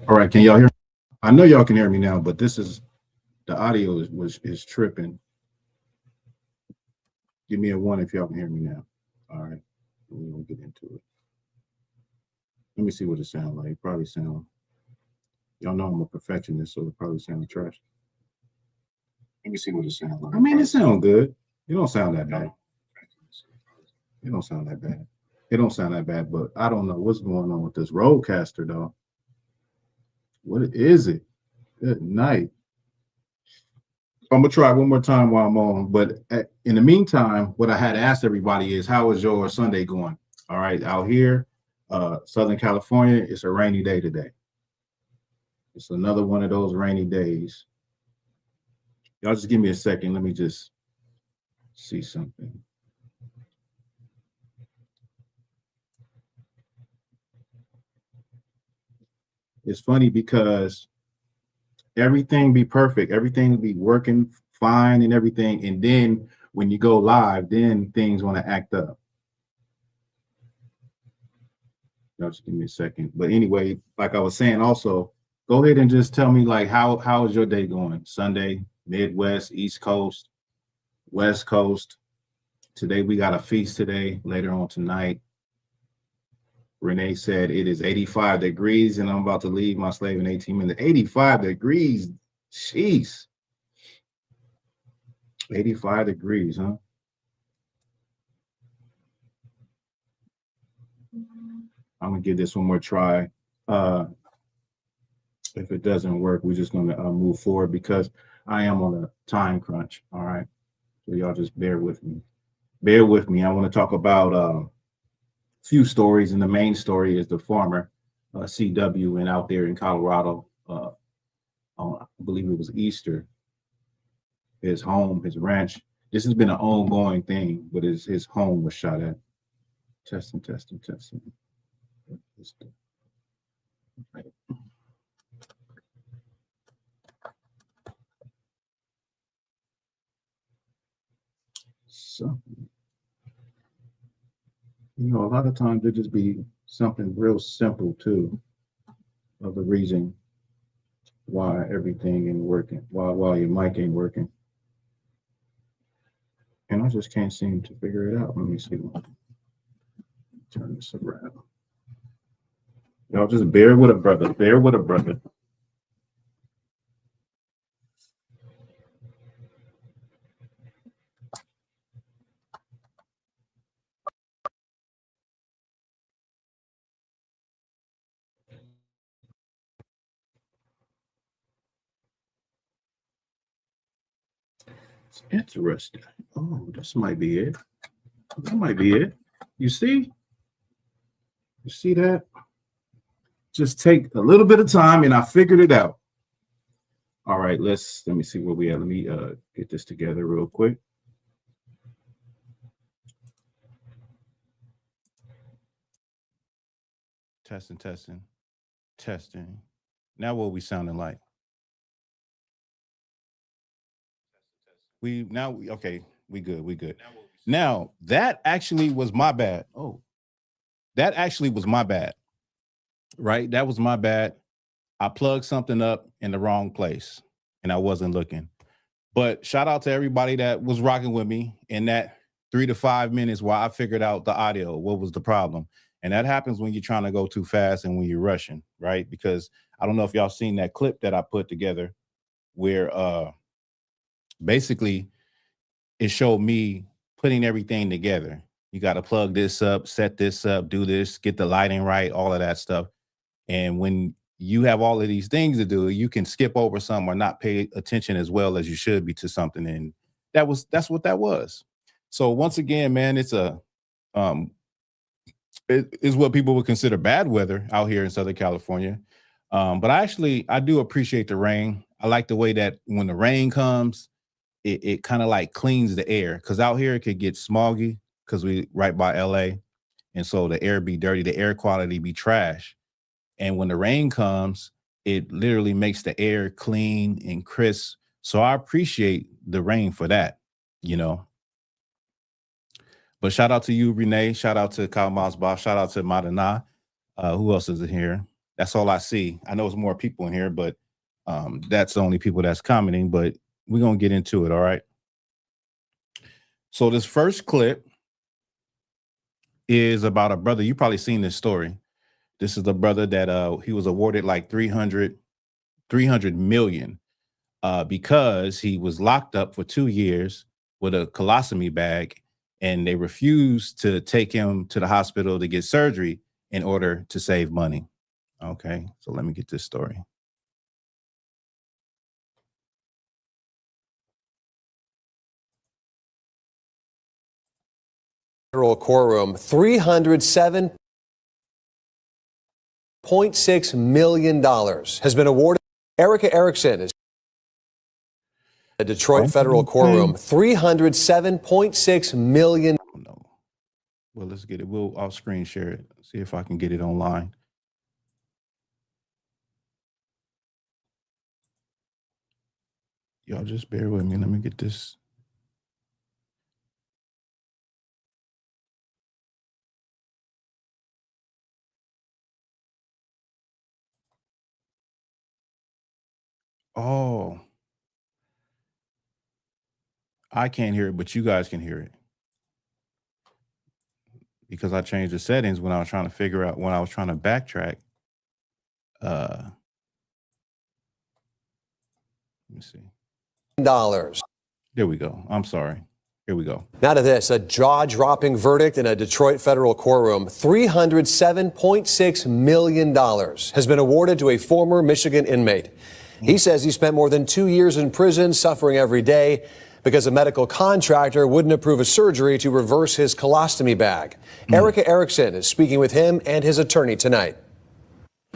All right, can y'all hear me? I know y'all can hear me now, but this is the audio is tripping. Give me a one if y'all can hear me now. All right, we're gonna get into it. Let me see what it sounds like. It probably sound. Y'all know I'm a perfectionist, so it probably sounds trash. Let me see what it sounds like. I mean, it sounds good. It don't sound that bad. It don't sound that bad. It don't sound that bad, but I don't know what's going on with this roadcaster though. What is it? Good night. I'm gonna try one more time while I'm on. But in the meantime, what I had asked everybody is, how is your Sunday going? All right, out here, Southern California, it's a rainy day today. It's another one of those rainy days. Y'all just give me a second. Let me just see something. It's funny because everything be perfect, everything be working fine and everything, and then when you go live, then things want to act up. Y'all just give me a second. But anyway, like I was saying, also go ahead and just tell me like how is your day going? Sunday, Midwest, East Coast, West Coast. Today we got a feast today. Later on tonight, Renee said it is 85 degrees, and I'm about to leave my slave in 18 minutes. 85 degrees, jeez. 85 degrees, huh? I'm gonna give this one more try. If it doesn't work, we're just gonna move forward because I am on a time crunch. All right, so y'all just bear with me. Bear with me. I want to talk about a few stories, and the main story is the farmer, CW, and out there in Colorado. I believe it was Easter. His home, his ranch. This has been an ongoing thing, but his home was shot at. Testing, testing, testing. Right. So, a lot of times it just be something real simple too of the reason why everything ain't working, why your mic ain't working. And I just can't seem to figure it out. Let me see. Turn this around. Y'all just bear with a brother. Bear with a brother. It's interesting. Oh, this might be it. That might be it. You see? You see that? Just take a little bit of time and I figured it out. All right, let me see where we at. Let me get this together real quick. Testing, testing, testing. Now what we sounding like? Okay, we good. Now that actually was my bad. Oh, that actually was my bad. Right? That was my bad. I plugged something up in the wrong place and I wasn't looking. But shout out to everybody that was rocking with me in that 3 to 5 minutes while I figured out the audio, what was the problem. And that happens when you're trying to go too fast and when you're rushing, right? Because I don't know if y'all seen that clip that I put together where basically it showed me putting everything together. You got to plug this up, set this up, do this, get the lighting right, all of that stuff. And when you have all of these things to do, you can skip over some or not pay attention as well as you should be to something. And that's what that was. So once again, man, it is what people would consider bad weather out here in Southern California. But I do appreciate the rain. I like the way that when the rain comes, it kind of like cleans the air, because out here it could get smoggy because we right by LA. And so the air be dirty, the air quality be trash. And when the rain comes, it literally makes the air clean and crisp. So I appreciate the rain for that, you know. But shout out to you, Renee. Shout out to Kyle Mosbaugh. Shout out to Madana. Who else is in here? That's all I see. I know there's more people in here, but that's the only people that's commenting. But we're going to get into it, all right? So this first clip is about a brother. You probably seen this story. This is the brother that he was awarded like 300 million because he was locked up for 2 years with a colostomy bag, and they refused to take him to the hospital to get surgery in order to save money. Okay, so let me get this story. Federal courtroom, $307.6 million has been awarded. Erica Erickson is a Detroit federal courtroom, $307.6 million. No. Well, let's get it. I'll screen share it. See if I can get it online. Y'all just bear with me. Let me get this. Oh, I can't hear it, but you guys can hear it. Because I changed the settings when I was trying to figure out, when I was trying to backtrack. Let me see. Dollars. There we go. I'm sorry. Here we go. Now to this, a jaw-dropping verdict in a Detroit federal courtroom. $307.6 million has been awarded to a former Michigan inmate. He says he spent more than 2 years in prison, suffering every day because a medical contractor wouldn't approve a surgery to reverse his colostomy bag. Erica Erickson is speaking with him and his attorney tonight.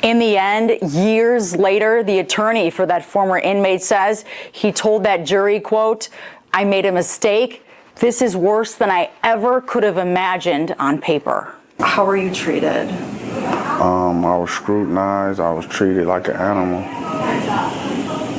In the end, years later, the attorney for that former inmate says he told that jury, quote, "I made a mistake. This is worse than I ever could have imagined on paper." How were you treated? I was scrutinized. I was treated like an animal.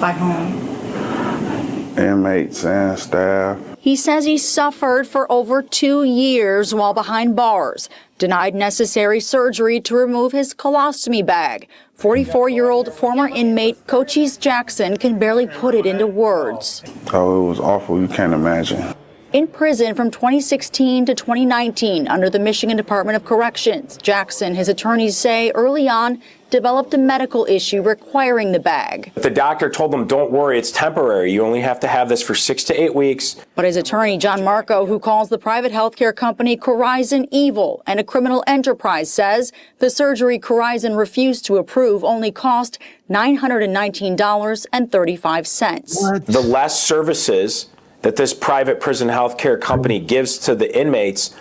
By whom? Inmates and staff. He says he suffered for over 2 years while behind bars, denied necessary surgery to remove his colostomy bag. 44-year-old former inmate Cochise Jackson can barely put it into words. Oh, it was awful. You can't imagine. In prison from 2016 to 2019 under the Michigan Department of Corrections, Jackson, his attorneys say, early on developed a medical issue requiring the bag. The doctor told him, "Don't worry, it's temporary. You only have to have this for 6 to 8 weeks. But his attorney, John Marco, who calls the private healthcare company Corizon evil and a criminal enterprise, says the surgery Corizon refused to approve only cost $919.35. The less services that this private prison healthcare company gives to the inmates.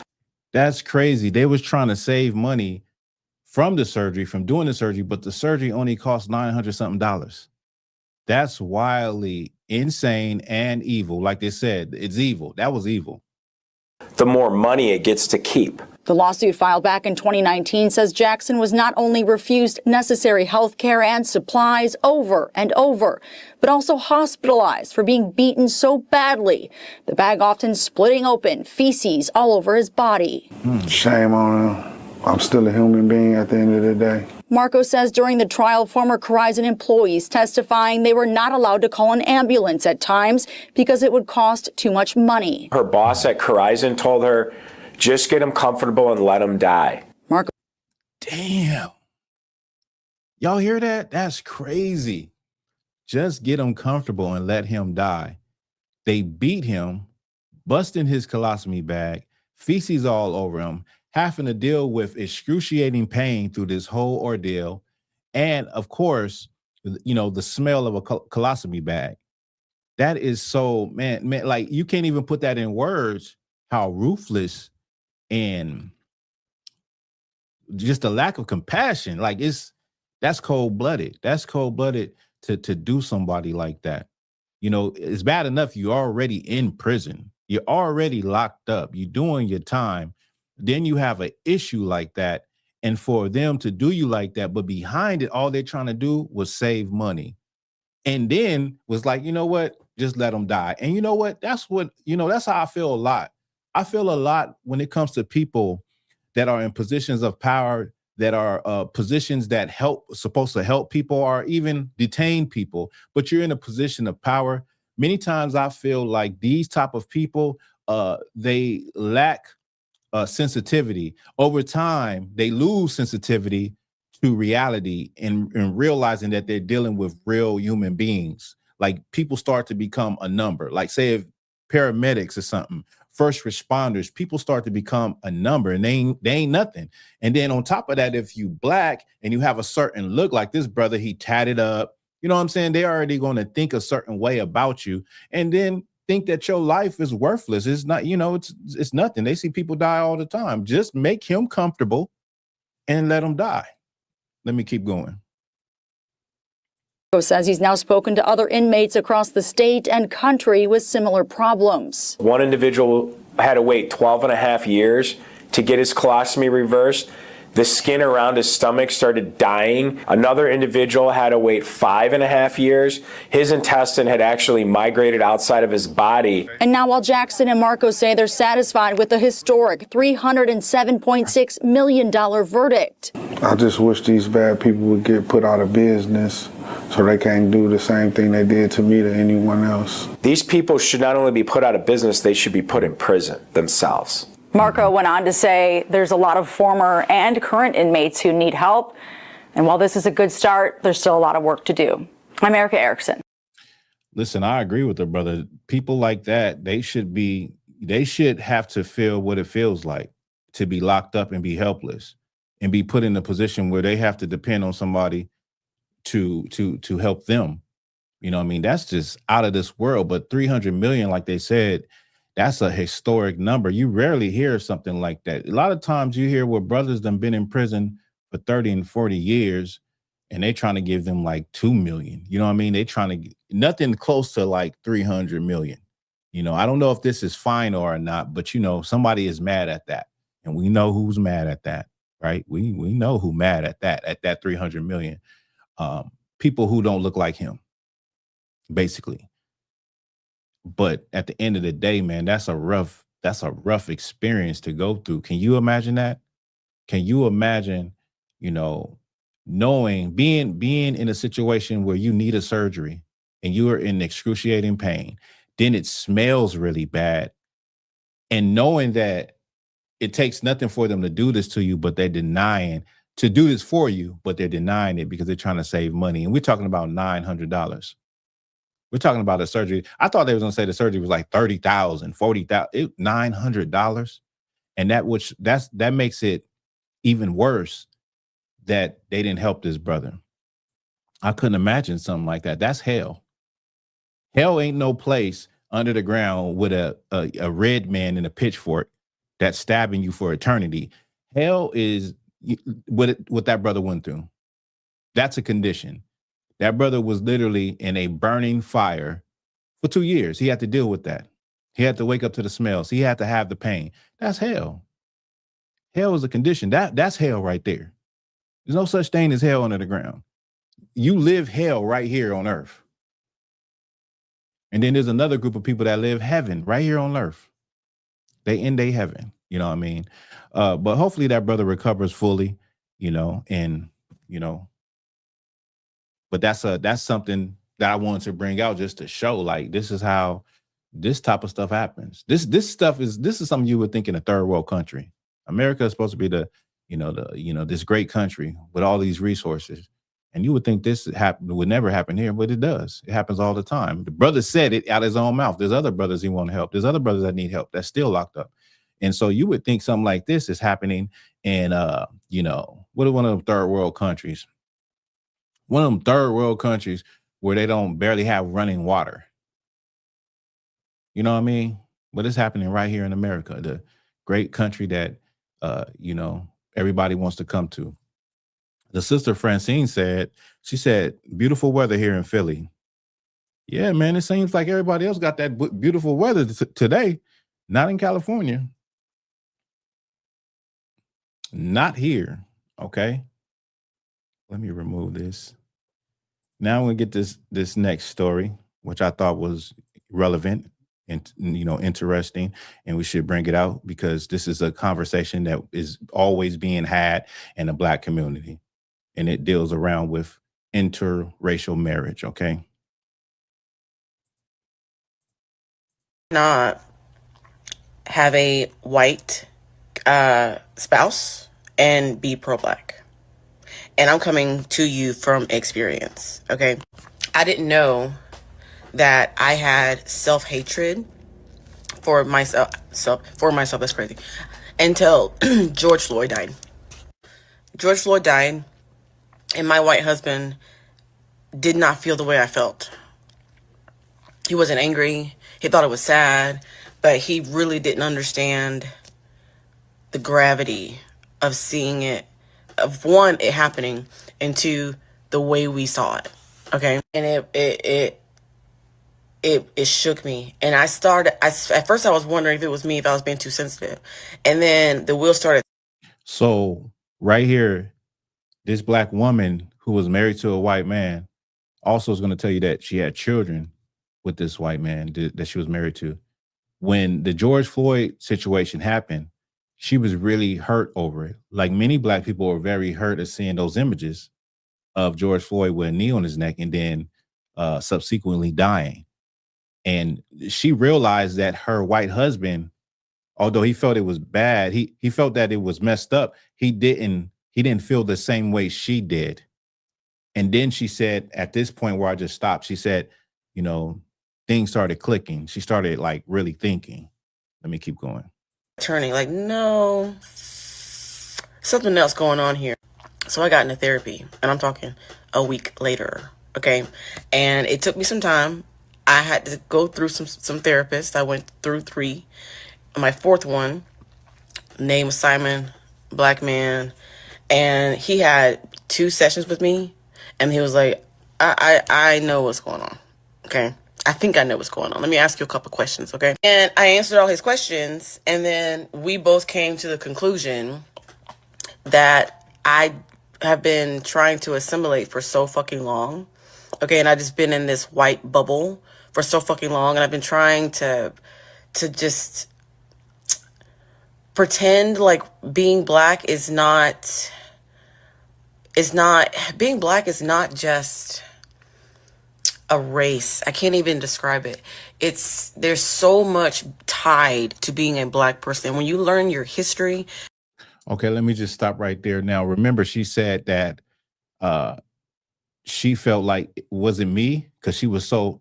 That's crazy. They was trying to save money from the surgery, from doing the surgery, but the surgery only cost $900 something. That's wildly insane and evil. Like they said, it's evil. That was evil. The more money it gets to keep. The lawsuit filed back in 2019 says Jackson was not only refused necessary health care and supplies over and over, but also hospitalized for being beaten so badly, the bag often splitting open, feces all over his body. Shame on him. I'm still a human being at the end of the day. Marco says during the trial, former Corizon employees testifying they were not allowed to call an ambulance at times because it would cost too much money. Her boss at Corizon told her, just get him comfortable and let him die. Marco. Damn. Y'all hear that? That's crazy. Just get him comfortable and let him die. They beat him, busting his colostomy bag, feces all over him, having to deal with excruciating pain through this whole ordeal. And of course, you know, the smell of a colostomy bag. That is so, man, like you can't even put that in words, how ruthless and just a lack of compassion. Like that's cold-blooded. That's cold-blooded to do somebody like that. You know, it's bad enough you're already in prison. You're already locked up. You're doing your time. Then you have an issue like that. And for them to do you like that, but behind it, all they're trying to do was save money. And then was like, you know what? Just let them die. And you know what? That's what, you know, that's how I feel a lot. I feel a lot when it comes to people that are in positions of power, that are positions that supposed to help people or even detain people, but you're in a position of power. Many times I feel like these type of people, they lack sensitivity. Over time, they lose sensitivity to reality and realizing that they're dealing with real human beings. Like people start to become a number. Like say if paramedics or something, first responders, people start to become a number and they ain't nothing. And then on top of that, if you black and you have a certain look like this brother, he tatted up, you know what I'm saying? They're already going to think a certain way about you and then think that your life is worthless. It's not, you know, it's nothing. They see people die all the time. Just make him comfortable and let him die. Let me keep going. Says he's now spoken to other inmates across the state and country with similar problems. One individual had to wait 12 and a half years to get his colostomy reversed. The skin around his stomach started dying. Another individual had to wait 5.5 years. His intestine had actually migrated outside of his body. And now while Jackson and Marco say they're satisfied with the historic $307.6 million verdict. I just wish these bad people would get put out of business so they can't do the same thing they did to me to anyone else. These people should not only be put out of business, they should be put in prison themselves. Marco went on to say there's a lot of former and current inmates who need help. And while this is a good start, there's still a lot of work to do. I'm Erica Erickson. Listen, I agree with the brother. People like that, they should have to feel what it feels like to be locked up and be helpless and be put in a position where they have to depend on somebody to help them. You know what I mean? That's just out of this world. But 300 million, like they said, that's a historic number. You rarely hear something like that. A lot of times you hear where brothers done been in prison for 30 and 40 years and they trying to give them like 2 million. You know what I mean? They trying to get nothing close to like 300 million. You know, I don't know if this is fine or not, but you know, somebody is mad at that. And we know who's mad at that, right? We know who mad at that 300 million. People who don't look like him, basically. But at the end of the day, man, that's a rough experience to go through. Can you imagine that? Can you imagine, you know, being in a situation where you need a surgery and you are in excruciating pain, then it smells really bad. And knowing that it takes nothing for them to do this to you, but they're denying to do this for you, but they're denying it because they're trying to save money. And we're talking about $900. We're talking about a surgery. I thought they was going to say the surgery was like $30,000, $40,000, $900. And that makes it even worse that they didn't help this brother. I couldn't imagine something like that. That's hell. Hell ain't no place under the ground with a red man in a pitchfork that's stabbing you for eternity. Hell is what that brother went through. That's a condition. That brother was literally in a burning fire for 2 years. He had to deal with that. He had to wake up to the smells. He had to have the pain. That's hell. Hell is a condition. That's hell right there. There's no such thing as hell under the ground. You live hell right here on earth. And then there's another group of people that live heaven right here on earth. They in their heaven. You know what I mean? But hopefully that brother recovers fully, and but that's something that I wanted to bring out just to show, like, this is how this type of stuff happens. This is something you would think in a third world country. America is supposed to be this great country with all these resources. And you would think this would never happen here, but it does. It happens all the time. The brother said it out of his own mouth. There's other brothers he want to help. There's other brothers that need help that's still locked up. And so you would think something like this is happening in, what are one of them third world countries? One of them third world countries where they don't barely have running water. You know what I mean? But it's happening right here in America, the great country that, everybody wants to come to. The sister Francine said, beautiful weather here in Philly. Yeah, man, it seems like everybody else got that beautiful weather today. Not in California. Not here. Okay. Let me remove this. Now I'm going to get this next story, which I thought was relevant and, interesting, and we should bring it out because this is a conversation that is always being had in the Black community, and it deals around with interracial marriage. Okay. Not have a white spouse and be pro-Black. And I'm coming to you from experience, okay? I didn't know that I had self-hatred for myself. That's crazy. Until George Floyd died. George Floyd died, and my white husband did not feel the way I felt. He wasn't angry. He thought it was sad, but he really didn't understand the gravity of seeing it, of one, it happening, and two, the way we saw it. Okay. And it shook me. And at first I was wondering if it was me, if I was being too sensitive. And then the wheel started. So right here, this Black woman who was married to a white man also is going to tell you that she had children with this white man that she was married to. When the George Floyd situation happened, she was really hurt over it. Like many Black people were very hurt at seeing those images of George Floyd with a knee on his neck and then subsequently dying. And she realized that her white husband, although he felt it was bad, he felt that it was messed up. He didn't feel the same way she did. And then she said, at this point where I just stopped, she said, things started clicking. She started like really thinking. Let me keep going. Turning like, no, something else going on here. So I got into therapy, and I'm talking a week later. Okay. And it took me some time. I had to go through some therapists. I went through 3. My 4th one, name was Simon, Black man. And he had 2 sessions with me. And he was like, I know what's going on. Okay. I think I know what's going on. Let me ask you a couple questions, okay? And I answered all his questions, and then we both came to the conclusion that I have been trying to assimilate for so fucking long, okay? And I just been in this white bubble for so fucking long, and I've been trying to just pretend like being Black is not being Black is not just a race. I can't even describe it. There's so much tied to being a Black person. When you learn your history. Okay, let me just stop right there. Now, remember, she said that she felt like it wasn't me because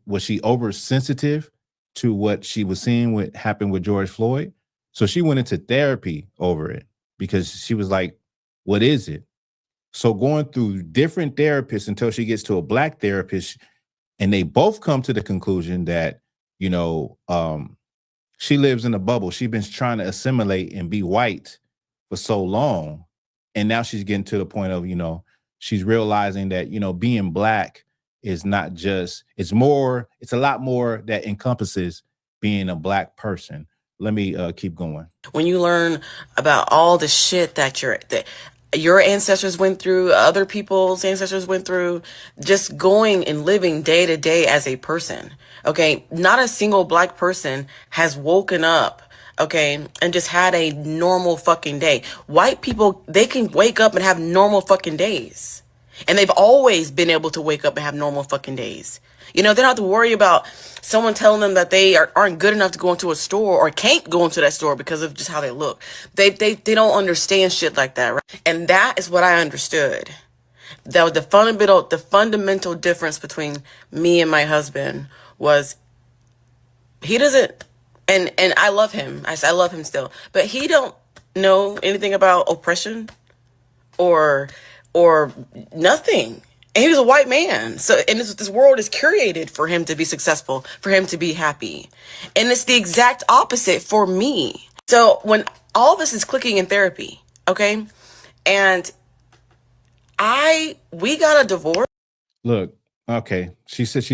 was she oversensitive to what she was seeing what happened with George Floyd? So she went into therapy over it because she was like, what is it? So going through different therapists until she gets to a Black therapist, and they both come to the conclusion that, she lives in a bubble. She's been trying to assimilate and be white for so long. And now she's getting to the point of, she's realizing that, being Black is not just, it's a lot more that encompasses being a Black person. let me keep going. When you learn about all the shit that your ancestors went through, other people's ancestors went through, just going and living day to day as a person. Okay. Not a single black person has woken up, okay, and just had a normal fucking day. White people, they can wake up and have normal fucking days. And they've always been able to wake up and have normal fucking days. You know, they don't have to worry about someone telling them that they aren't good enough to go into a store or can't go into that store because of just how they look. They don't understand shit like that, right? And that is what I understood. That was the fundamental difference between me and my husband was he doesn't, and I love him. I love him still, but he don't know anything about oppression or nothing. And he was a white man. So, and this world is curated for him to be successful, for him to be happy. And it's the exact opposite for me. So when all this is clicking in therapy, okay, and we got a divorce. Look, okay. She said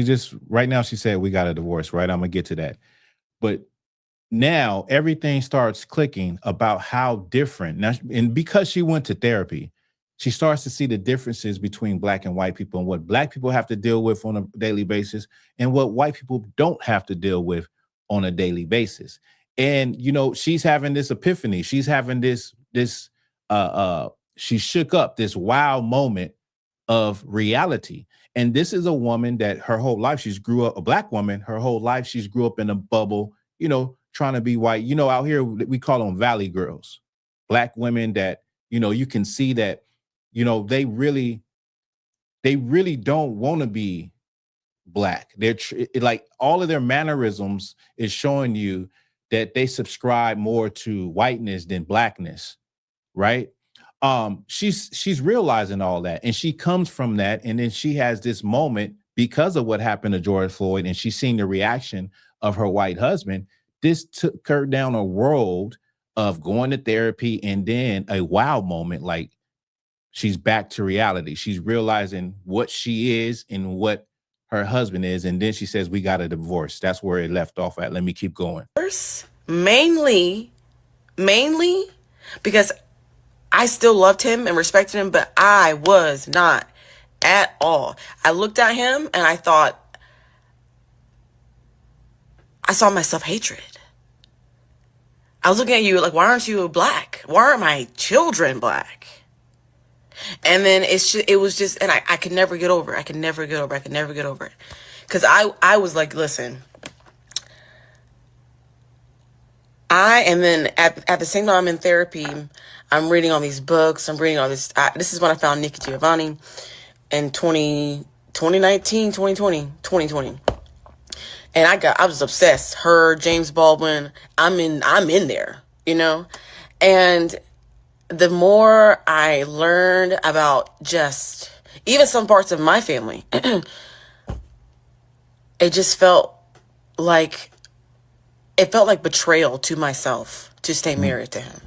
right now she said we got a divorce, right? I'm gonna get to that. But now everything starts clicking about how different now, and because she went to therapy, she starts to see the differences between black and white people and what black people have to deal with on a daily basis and what white people don't have to deal with on a daily basis. And, you know, she's having this epiphany. She's having she shook up this wow moment of reality. And this is a woman that her whole life she's grew up, a black woman, her whole life she's grew up in a bubble, you know, trying to be white. You know, out here we call them valley girls, black women that, you know, you can see that, you know, they really don't want to be black. They're like all of their mannerisms is showing you that they subscribe more to whiteness than blackness, right? She's realizing all that, and she comes from that, and then she has this moment because of what happened to George Floyd, and she's seeing the reaction of her white husband. This took her down a road of going to therapy, and then a wow moment, like she's back to reality. She's realizing what she is and what her husband is. And then she says, we got a divorce. That's where it left off at. Let me keep going. Mainly because I still loved him and respected him, but I was not at all. I looked at him and I thought, I saw my self-hatred. I was looking at you like, why aren't you black? Why aren't my children black? And then it was just, and I could never get over it. I could never get over it. Because I was like, listen, and then at the same time I'm in therapy, I'm reading all these books. I'm reading all this. This is when I found Nikki Giovanni in 2020. And I was obsessed. Her, James Baldwin, I'm in there, you know? And the more I learned about just even some parts of my family, it just felt like betrayal to myself to stay married to him.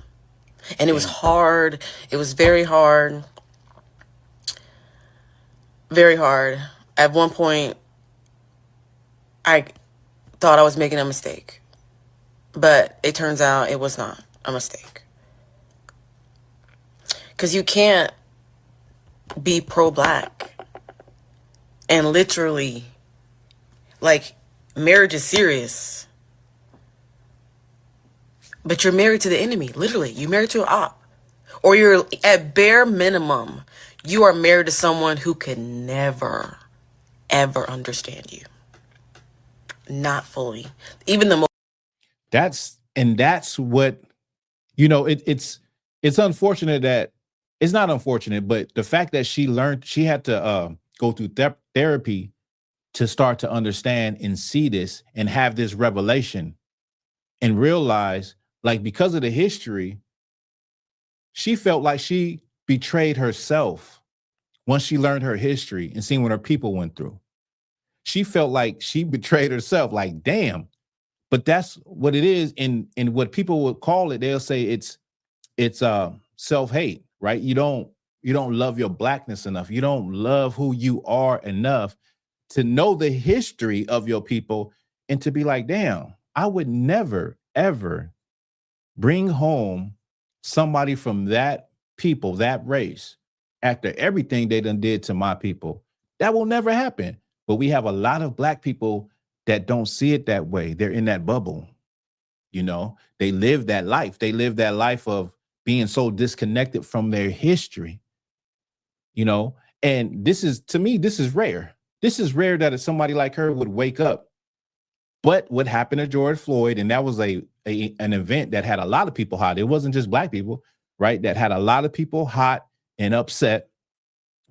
And it was hard. It was very hard. Very hard. At one point, I thought I was making a mistake. But it turns out it was not a mistake. Because you can't be pro-black and literally, like, marriage is serious. But you're married to the enemy, literally. You're married to an op. Or you're, at bare minimum, you are married to someone who can never, ever understand you. Not fully. Even the most. That's what, you know, it's unfortunate that, it's not unfortunate, but the fact that she had to go through therapy to start to understand and see this and have this revelation and realize, like, because of the history, she felt like she betrayed herself once she learned her history and seen what her people went through. She felt like she betrayed herself, like, damn. But that's what it is. And what people would call it, they'll say it's self-hate, right? You don't love your blackness enough. You don't love who you are enough to know the history of your people and to be like, damn, I would never ever bring home somebody from that people, that race, after everything they done did to my people. That will never happen. But we have a lot of Black people that don't see it that way. They're in that bubble. You know, they live that life. They live that life of being so disconnected from their history, you know, and this is, to me, this is rare. This is rare that somebody like her would wake up. But what happened to George Floyd, and that was an event that had a lot of people hot. It wasn't just Black people, right? That had a lot of people hot and upset.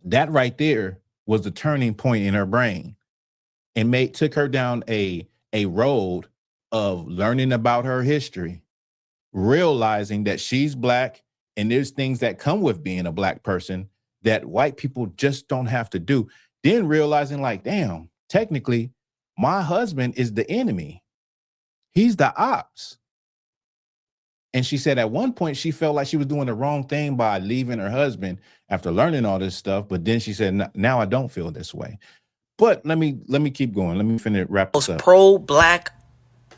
That right there was the turning point in her brain, and took her down a road of learning about her history, realizing that she's Black and there's things that come with being a Black person that white people just don't have to do. Then realizing, like, damn, technically, my husband is the enemy. He's the ops. And she said at one point she felt like she was doing the wrong thing by leaving her husband after learning all this stuff. But then she said, now I don't feel this way. But let me keep going. Let me finish wrap this up. Pro-Black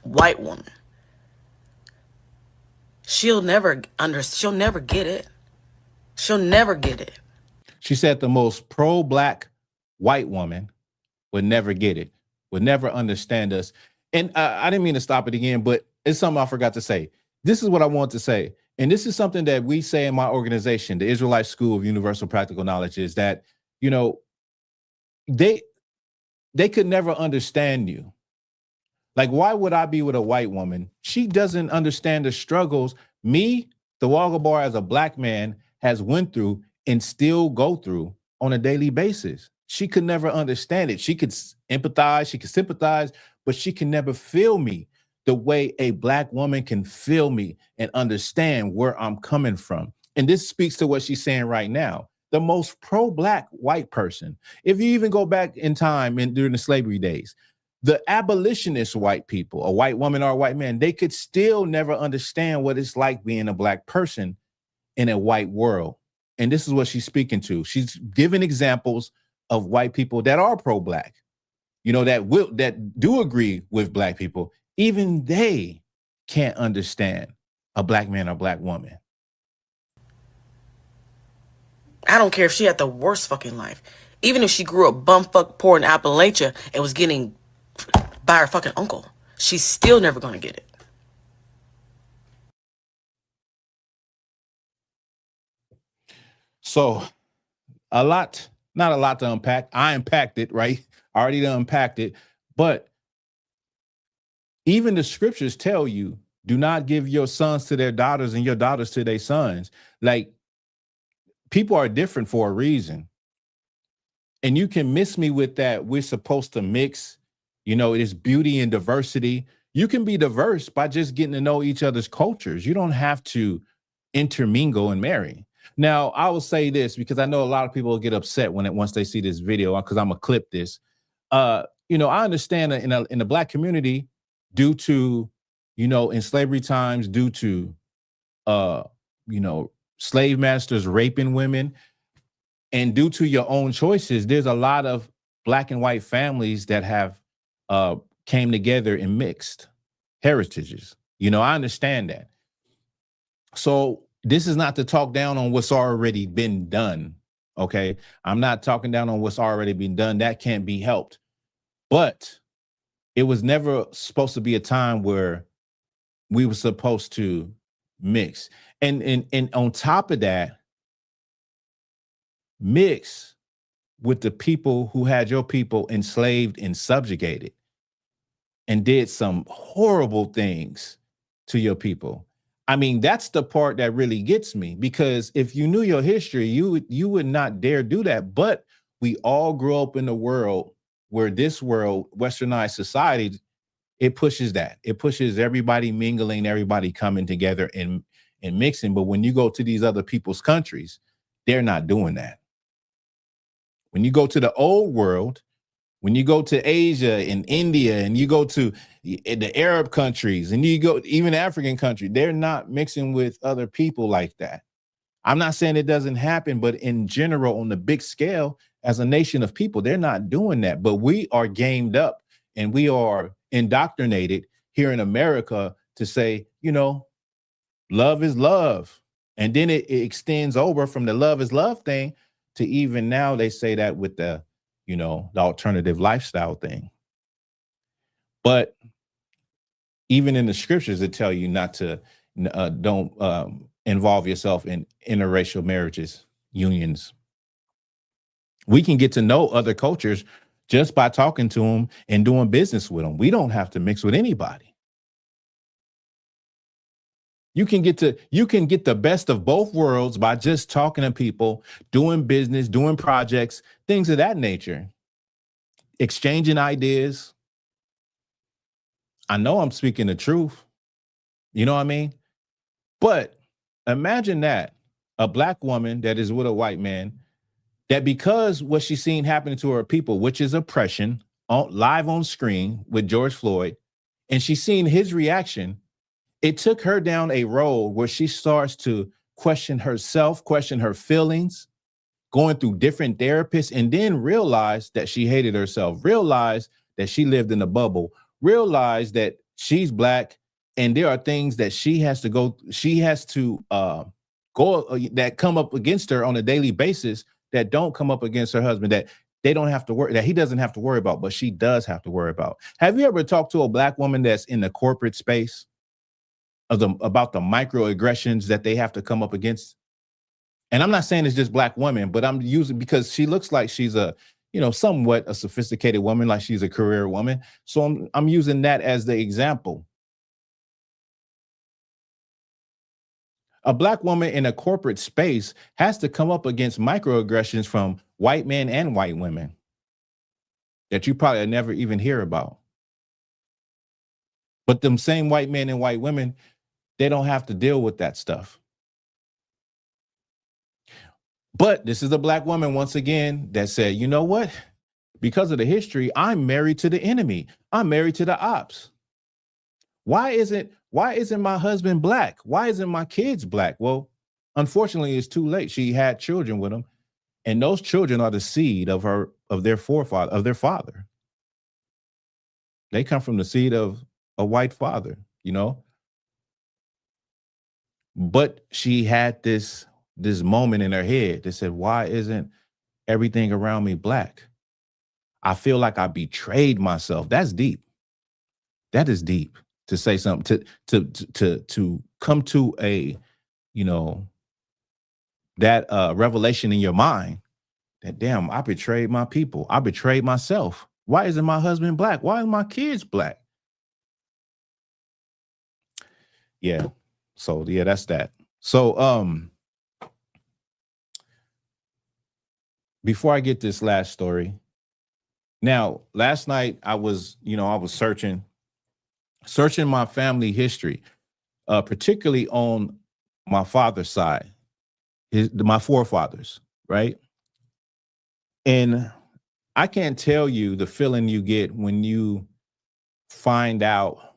white woman. She'll never get it. She'll never get it. She said the most pro-Black white woman would never get it, would never understand us. And I didn't mean to stop it again, but it's something I forgot to say. This is what I want to say. And this is something that we say in my organization, the Israelite School of Universal Practical Knowledge, is that, you know, they could never understand you. Like, why would I be with a white woman? She doesn't understand the struggles me, Thawahgabar, as a Black man, has went through and still go through on a daily basis. She could never understand it. She could empathize, she could sympathize, but she can never feel me the way a Black woman can feel me and understand where I'm coming from. And this speaks to what she's saying right now. The most pro-Black white person, if you even go back in time during the slavery days, the abolitionist white people, a white woman or a white man, they could still never understand what it's like being a Black person in a white world. And this is what she's speaking to. She's giving examples of white people that are pro-Black, you know, that do agree with Black people. Even they can't understand a Black man or Black woman. I don't care if she had the worst fucking life. Even if she grew up bumfuck poor in Appalachia and was getting by her fucking uncle, she's still never gonna get it. So not a lot to unpack. I unpacked it, right? I already unpacked it. But even the scriptures tell you, do not give your sons to their daughters and your daughters to their sons. Like, people are different for a reason. And you can miss me with that. We're supposed to mix, you know, it is beauty and diversity. You can be diverse by just getting to know each other's cultures. You don't have to intermingle and marry. Now, I will say this, because I know a lot of people will get upset once they see this video, because I'm gonna clip this. You know, I understand that in the Black community, due to, you know, in slavery times, due to, you know, slave masters raping women, and due to your own choices, there's a lot of Black and white families that have came together and mixed heritages. You know, I understand that. So this is not to talk down on what's already been done. Okay. I'm not talking down on what's already been done. That can't be helped. But it was never supposed to be a time where we were supposed to mix. And on top of that, mix with the people who had your people enslaved and subjugated and did some horrible things to your people. I mean, that's the part that really gets me, because if you knew your history, you would not dare do that. But we all grew up in a world where this world, westernized society, it pushes that. It pushes everybody mingling, everybody coming together and mixing. But when you go to these other people's countries, they're not doing that. When you go to the old world, when you go to Asia and India, and you go to the Arab countries, and you go even African country, they're not mixing with other people like that. I'm not saying it doesn't happen, but in general, on the big scale, as a nation of people, they're not doing that. But we are gamed up and we are indoctrinated here in America to say, you know, love is love. And then it extends over from the love is love thing to even now they say that with the, you know, the alternative lifestyle thing. But even in the scriptures, it tell you not to, don't involve yourself in interracial marriages, unions. We can get to know other cultures just by talking to them and doing business with them. We don't have to mix with anybody. You can get the best of both worlds by just talking to people, doing business, doing projects, things of that nature, exchanging ideas. I know I'm speaking the truth. You know what I mean? But imagine that a black woman that is with a white man, that because what she's seen happening to her people, which is oppression, live on screen with George Floyd, and she's seen his reaction, it took her down a road where she starts to question herself, question her feelings, going through different therapists, and then realize that she hated herself, realize that she lived in a bubble, realize that she's black, and there are things that she has to go that come up against her on a daily basis that don't come up against her husband, that they don't have to worry, that he doesn't have to worry about, but she does have to worry about. Have you ever talked to a black woman that's in the corporate space about the microaggressions that they have to come up against? And I'm not saying it's just black women, but I'm using, because she looks like she's a, you know, somewhat a sophisticated woman, like she's a career woman. So I'm using that as the example. A black woman in a corporate space has to come up against microaggressions from white men and white women that you probably never even hear about. But them same white men and white women, they don't have to deal with that stuff. But this is a black woman, once again, that said, you know what? Because of the history, I'm married to the enemy. I'm married to the ops. Why isn't my husband black? Why isn't my kids black? Well, unfortunately, it's too late. She had children with him, and those children are the seed of their father. They come from the seed of a white father, you know. But she had this moment in her head that said, why isn't everything around me black? I feel like I betrayed myself. That's deep. That is deep to say something, to come to a, you know, that revelation in your mind that, damn, I betrayed my people. I betrayed myself. Why isn't my husband black? Why are my kids black? Yeah. So yeah, that's that. So before I get this last story, now last night I was searching my family history, particularly on my father's side, my forefathers, right? And I can't tell you the feeling you get when you find out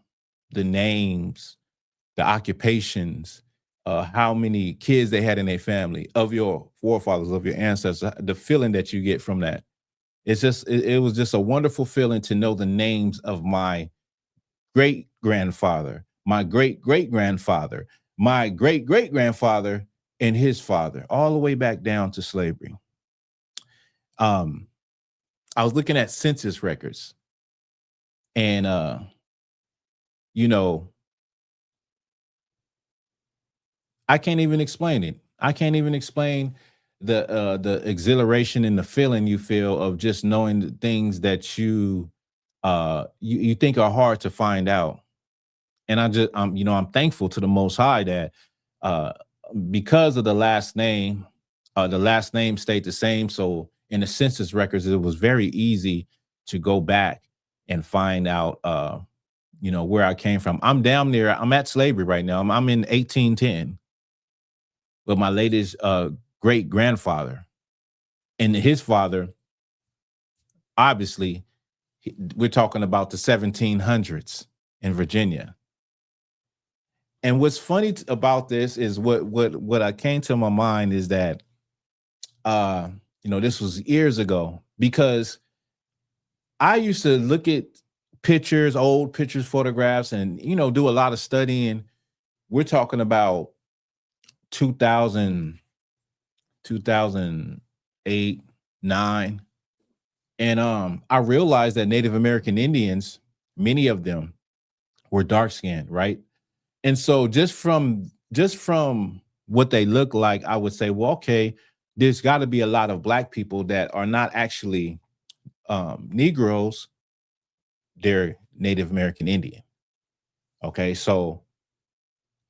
the names, the occupations, how many kids they had in their family, of your forefathers, of your ancestors, the feeling that you get from that. It's just, it was just a wonderful feeling to know the names of my great-grandfather, my great-great-grandfather, my great-great-grandfather, and his father, all the way back down to slavery. I was looking at census records, and you know, I can't even explain it. I can't even explain the exhilaration and the feeling you feel of just knowing the things that you think are hard to find out. And I'm thankful to the Most High that because of the last name stayed the same. So in the census records, it was very easy to go back and find out, where I came from. I'm at slavery right now. I'm in 1810 with my latest great grandfather and his father. Obviously, we're talking about the 1700s in Virginia. And what's funny about this is what I came to my mind is that, this was years ago, because I used to look at pictures, old pictures, photographs, and, you know, do a lot of studying. We're talking about 2000, 2008, 9. And I realized that Native American Indians, many of them were dark skinned, right? And so just from what they look like, I would say, well, okay, there's got to be a lot of black people that are not actually Negroes, they're Native American Indian. Okay, so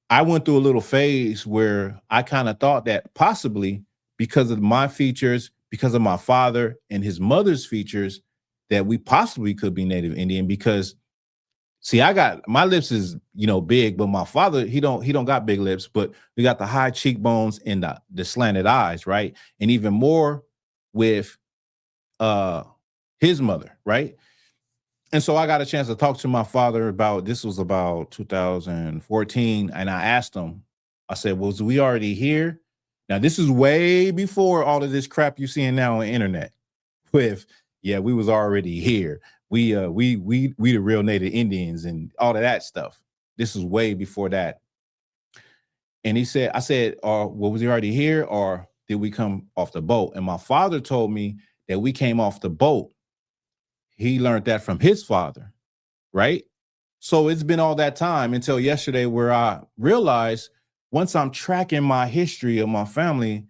I went through a little phase where I kind of thought that possibly because of my features, because of my father and his mother's features, that we possibly could be Native Indian. Because see, I got my lips is, you know, big, but my father, he don't got big lips, but we got the high cheekbones and the slanted eyes, right? And even more with his mother, right? And so I got a chance to talk to my father about, this was about 2014. And I asked him, I said, was we already here? Now, this is way before all of this crap you're seeing now on the internet with, yeah, we was already here. We the real Native Indians and all of that stuff. This is way before that. And he said, I said, well, was he already here or did we come off the boat? And my father told me that we came off the boat. He learned that from his father, right? So it's been all that time until yesterday where I realized once I'm tracking my history of my family,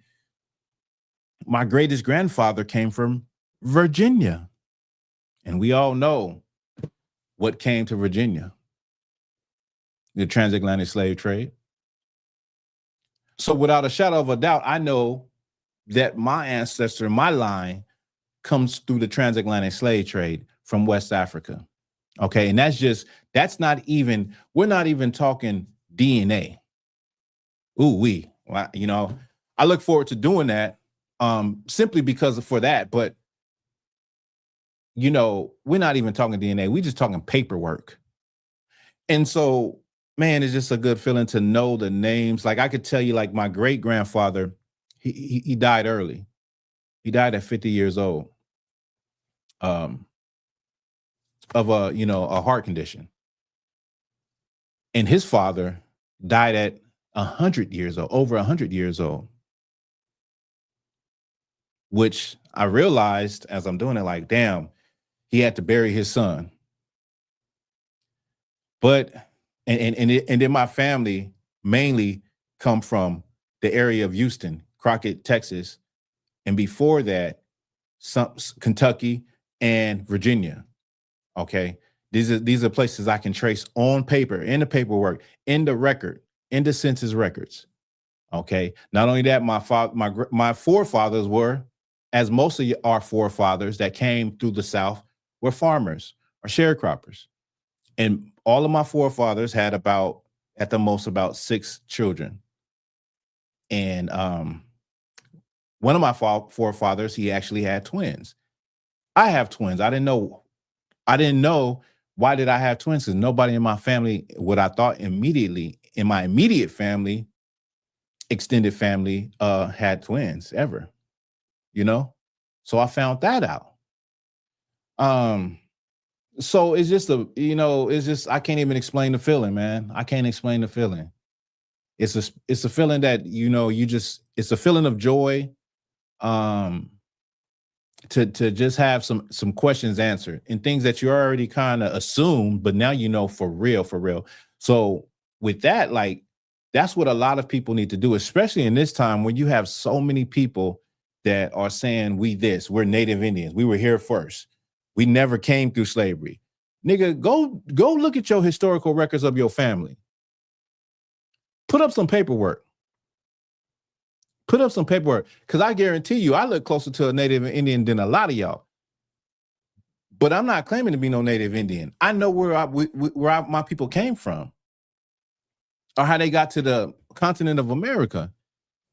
my greatest grandfather came from Virginia. And we all know what came to Virginia, the transatlantic slave trade. So without a shadow of a doubt, I know that my ancestor, my line, comes through the transatlantic slave trade from West Africa. Okay. And that's not even, we're not even talking DNA. Well, you know, I look forward to doing that simply because for that. But, you know, we're not even talking DNA. We're just talking paperwork. And so, man, it's just a good feeling to know the names. Like I could tell you, like my great grandfather, he died early. He died at 50 years old. Of a heart condition. And his father died at 100 years old, over 100 years old. Which I realized as I'm doing it, like, damn, he had to bury his son. But and then my family mainly come from the area of Houston, Crockett, Texas, and before that, some Kentucky and Virginia. Okay, these are places I can trace on paper, in the paperwork, in the record, in the census records. Okay, not only that, my forefathers were, as most of our forefathers that came through the South were farmers or sharecroppers, and all of my forefathers had at the most about 6 children. And one of my forefathers, he actually had twins. I have twins. I didn't know. Why did I have twins? Because nobody in my family, what I thought immediately in my immediate family, extended family, had twins ever, you know? So I found that out. So it's just I can't even explain the feeling, man. I can't explain the feeling. It's a feeling that, it's a feeling of joy. To just have some questions answered and things that you already kind of assumed, but now you know for real. So with that, like, that's what a lot of people need to do, especially in this time when you have so many people that are saying we're Native Indians. We were here first. We never came through slavery. Nigga, go look at your historical records of your family. Put up some paperwork. Because I guarantee you, I look closer to a Native Indian than a lot of y'all. But I'm not claiming to be no Native Indian. I know where my people came from, or how they got to the continent of America.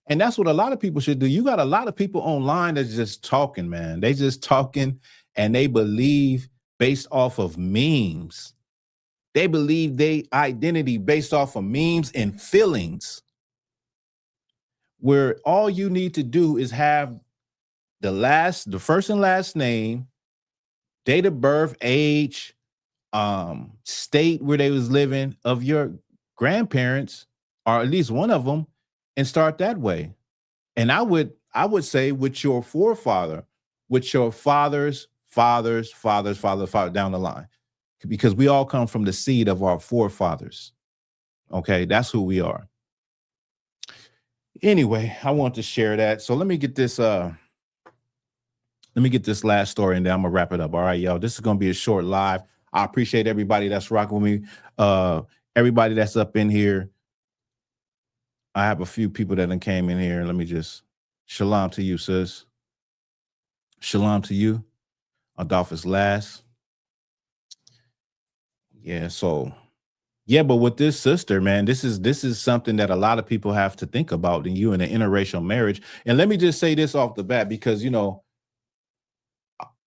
And that's what a lot of people should do. You got a lot of people online that's just talking, man. They just talking, and they believe based off of memes. They believe their identity based off of memes and feelings, where all you need to do is have the first and last name, date of birth, age, state where they was living of your grandparents, or at least one of them, and start that way. And I would say with your forefather, with your father's father down the line, because we all come from the seed of our forefathers. Okay, that's who we are. Anyway, I want to share that. So let me get this last story and then I'm gonna wrap it up. All right, y'all. This is gonna be a short live. I appreciate everybody that's rocking with me. Everybody that's up in here. I have a few people that came in here. Let me just shalom to you, sis. Shalom to you. Adolphus last. Yeah, so yeah, but with this sister, man, this is something that a lot of people have to think about in you in an interracial marriage. And let me just say this off the bat, because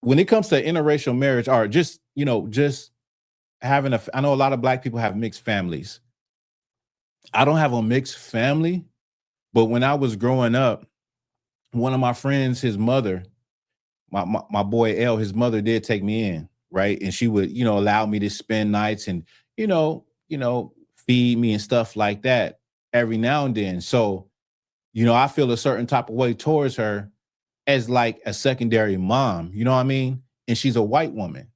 when it comes to interracial marriage, or just having I know a lot of Black people have mixed families. I don't have a mixed family, but when I was growing up, one of my friends, his mother, my boy L, his mother did take me in, right? And she would, allow me to spend nights and, feed me and stuff like that every now and then. So, I feel a certain type of way towards her as like a secondary mom, you know what I mean? And she's a white woman.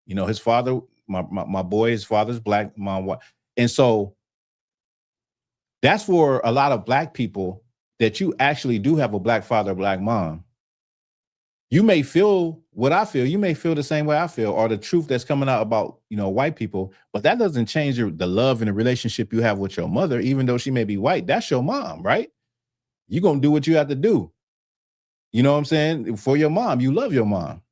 His father, my boy, his father's Black, mom white. And so that's for a lot of Black people, that you actually do have a Black father, Black mom. You may feel what I feel. You may feel the same way I feel, or the truth that's coming out about, white people, but that doesn't change the love and the relationship you have with your mother, even though she may be white. That's your mom, right? You're going to do what you have to do. You know what I'm saying? For your mom, you love your mom.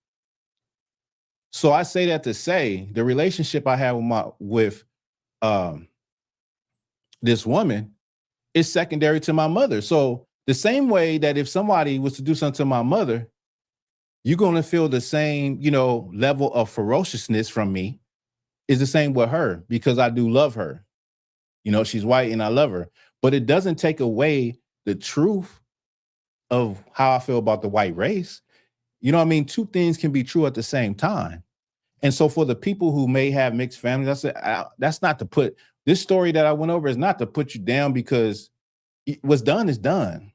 So I say that to say the relationship I have with this woman is secondary to my mother. So the same way that if somebody was to do something to my mother, you're going to feel the same, level of ferociousness from me, is the same with her, because I do love her. She's white and I love her, but it doesn't take away the truth of how I feel about the white race. You know what I mean? Two things can be true at the same time. And so for the people who may have mixed families, that's not to put, this story that I went over is not to put you down, because what's done is done.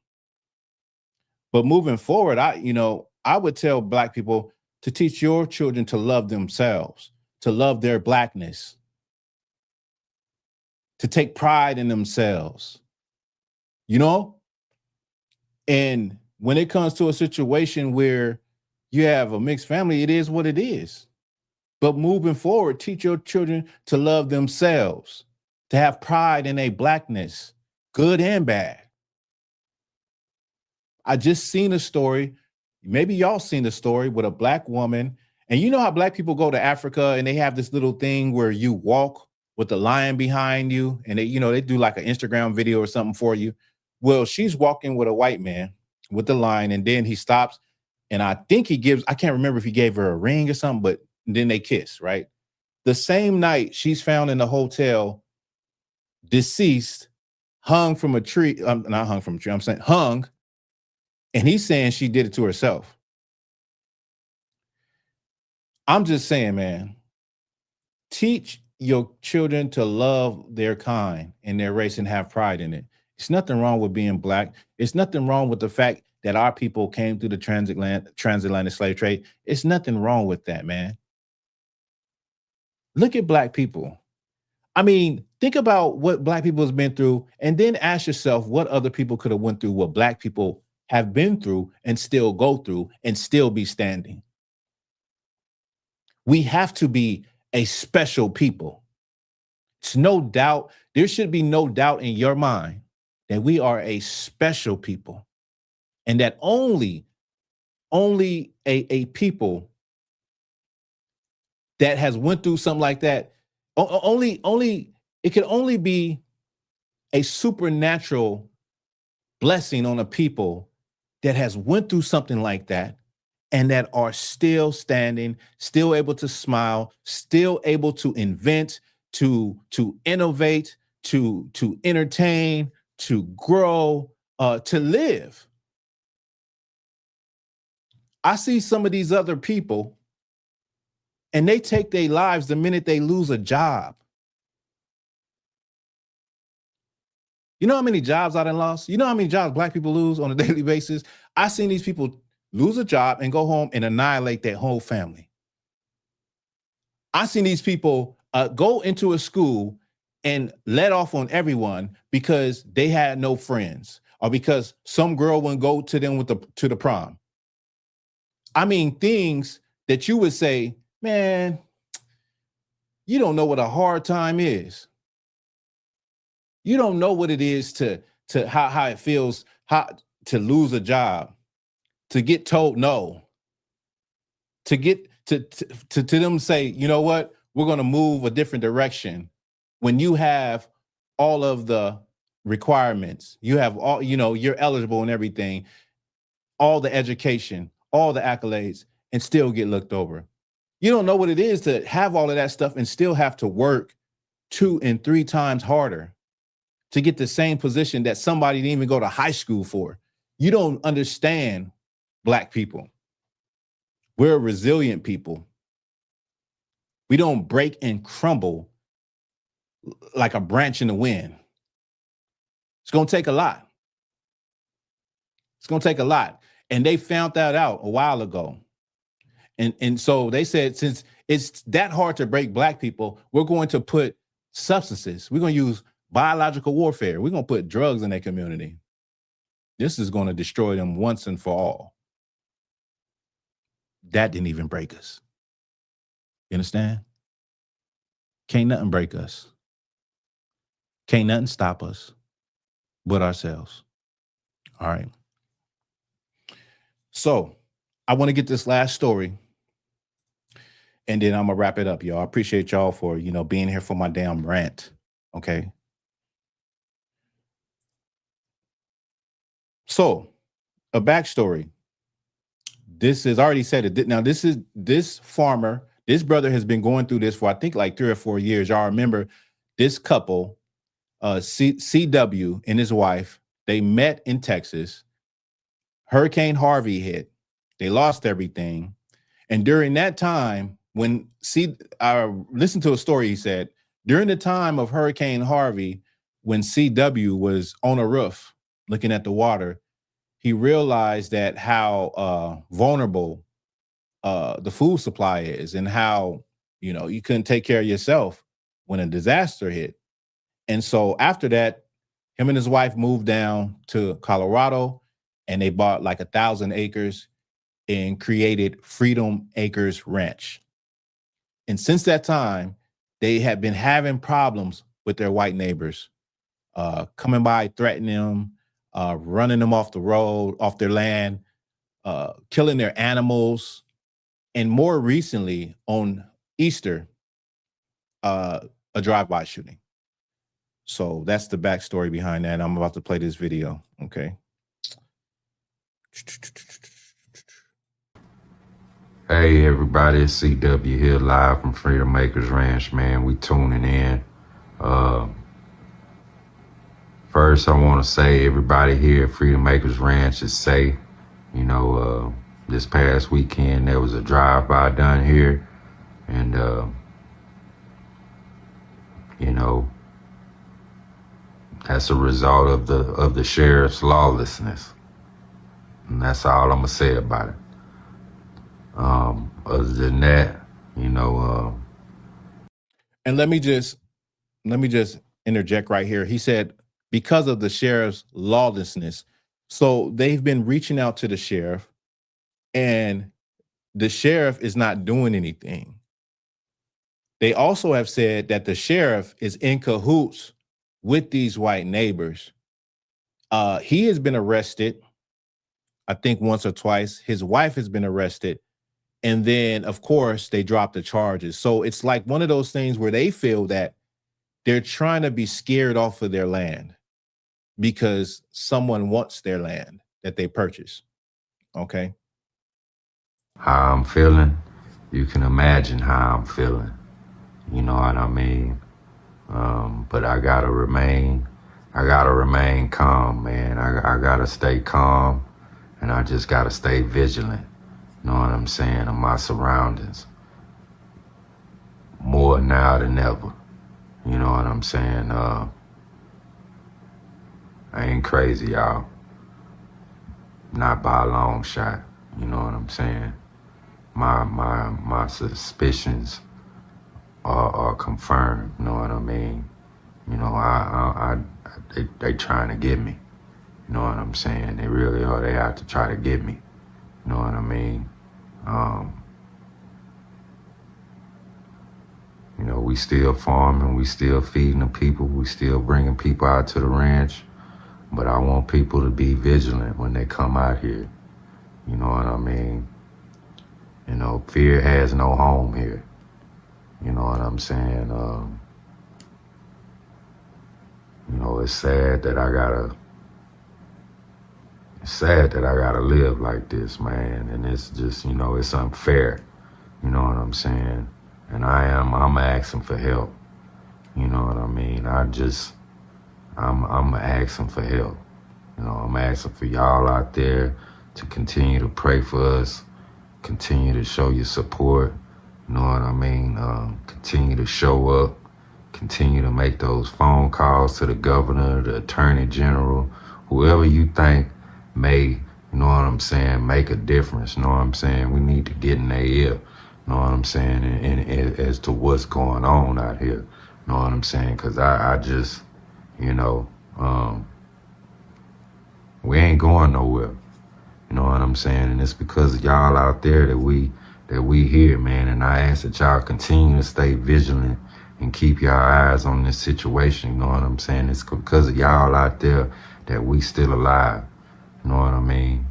But moving forward, I would tell Black people to teach your children to love themselves, to love their Blackness, to take pride in themselves, And when it comes to a situation where you have a mixed family, it is what it is. But moving forward, teach your children to love themselves, to have pride in their Blackness, good and bad. I just seen a story. Maybe y'all seen the story with a Black woman. And you know how Black people go to Africa and they have this little thing where you walk with the lion behind you, and they do like an Instagram video or something for you. Well, she's walking with a white man with the lion, and then he stops. And I think I can't remember if he gave her a ring or something, but then they kiss, right? The same night, she's found in the hotel, deceased, hung from a tree. Not hung from a tree, I'm saying hung. And he's saying she did it to herself. I'm just saying, man, teach your children to love their kind and their race and have pride in it. It's nothing wrong with being Black. It's nothing wrong with the fact that our people came through the transatlantic slave trade. It's nothing wrong with that, man. Look at Black people. I mean, think about what Black people has been through, and then ask yourself what other people could have went through, what Black people have been through and still go through and still be standing. We have to be a special people. It's no doubt, there should be no doubt in your mind that we are a special people, and that only a people that has went through something like that, it can only be a supernatural blessing on a people that has went through something like that and that are still standing, still able to smile, still able to invent, to innovate, to entertain, to grow, to live. I see some of these other people And they take their lives the minute they lose a job. You know how many jobs I done lost? You know how many jobs black people lose on a daily basis? I seen these people lose a job and go home and annihilate their whole family. I seen these people go into a school and let off on everyone because they had no friends or because some girl wouldn't go to them to the prom. I mean, things that you would say, man, you don't know what a hard time is. You don't know what it is to how it feels to lose a job, to get told no, to get to them say, you know what, we're going to move a different direction when you have all of the requirements, you have all, you know, you're eligible and everything, all the education, all the accolades, and still get looked over. You don't know what it is to have all of that stuff and still have to work 2 and 3 times harder to get the same position that somebody didn't even go to high school for. You don't understand Black people. We're a resilient people. We don't break and crumble like a branch in the wind. It's going to take a lot. It's going to take a lot. And they found that out a while ago. And so they said, since it's that hard to break Black people, we're going to put substances. We're going to use biological warfare. We're going to put drugs in their community. This is going to destroy them once and for all. That didn't even break us. You understand? Can't nothing break us. Can't nothing stop us but ourselves. All right. So I want to get this last story and then I'm going to wrap it up, y'all. I appreciate y'all for, you know, being here for my damn rant. Okay. So a backstory. This is already said it. Now, this farmer, this brother has been going through this for, I think, like 3 or 4 years. Y'all remember this couple, CW and his wife, they met in Texas. Hurricane Harvey hit. They lost everything. And during that time, when I listened to a story, he said, during the time of Hurricane Harvey, when CW was on a roof looking at the water, he realized that how vulnerable the food supply is and how, you know, you couldn't take care of yourself when a disaster hit. And so after that, him and his wife moved down to Colorado and they bought like 1,000 acres and created Freedom Acres Ranch. And since that time, they have been having problems with their white neighbors, coming by, threatening them, running them off the road, off their land, killing their animals. And more recently on Easter, a drive-by shooting. So that's the backstory behind that. I'm about to play this video. Okay. Hey everybody, it's CW here live from Freedom Acres Ranch, man. We tuning in. First, I want to say everybody here at Freedom Acres Ranch is safe. You know, this past weekend there was a drive-by done here, and you know, that's a result of the sheriff's lawlessness, and that's all I'm gonna say about it. Other than that, you know. And let me just interject right here. He said, because of the sheriff's lawlessness. So they've been reaching out to the sheriff and the sheriff is not doing anything. They also have said that the sheriff is in cahoots with these white neighbors. He has been arrested, I think once or twice. His wife has been arrested. And then, of course, they dropped the charges. So it's like one of those things where they feel that they're trying to be scared off of their land because someone wants their land that they purchase. Okay. How I'm feeling, you can imagine how I'm feeling. You know what I mean? But I gotta remain calm, man. I gotta stay calm, and I just gotta stay vigilant. You know what I'm saying? Of my surroundings. more now than ever. You know what I'm saying? I ain't crazy, y'all. Not by a long shot. You know what I'm saying? My suspicions are confirmed. You know what I mean? You know, they trying to get me. You know what I'm saying? They really are. They have to try to get me. You know what I mean? You know, we still farming, we still feeding the people, we still bringing people out to the ranch. But I want people to be vigilant when they come out here. You know what I mean? You know, fear has no home here. You know what I'm saying? You know, it's sad that I gotta live like this, man. And it's just, you know, it's unfair. You know what I'm saying? And I'm asking for help. You know what I mean? I'm asking for help. You know, I'm asking for y'all out there to continue to pray for us, continue to show your support. You know what I mean? Continue to show up, continue to make those phone calls to the governor, the attorney general, whoever you think may, you know what I'm saying, make a difference. You know what I'm saying? We need to get in their ear. You know what I'm saying? And as to what's going on out here. You know what I'm saying? Because I just, you know, we ain't going nowhere. You know what I'm saying? And it's because of y'all out there that we here, man. And I ask that y'all continue to stay vigilant and keep y'all eyes on this situation. You know what I'm saying? It's because of y'all out there that we still alive. You know what I mean?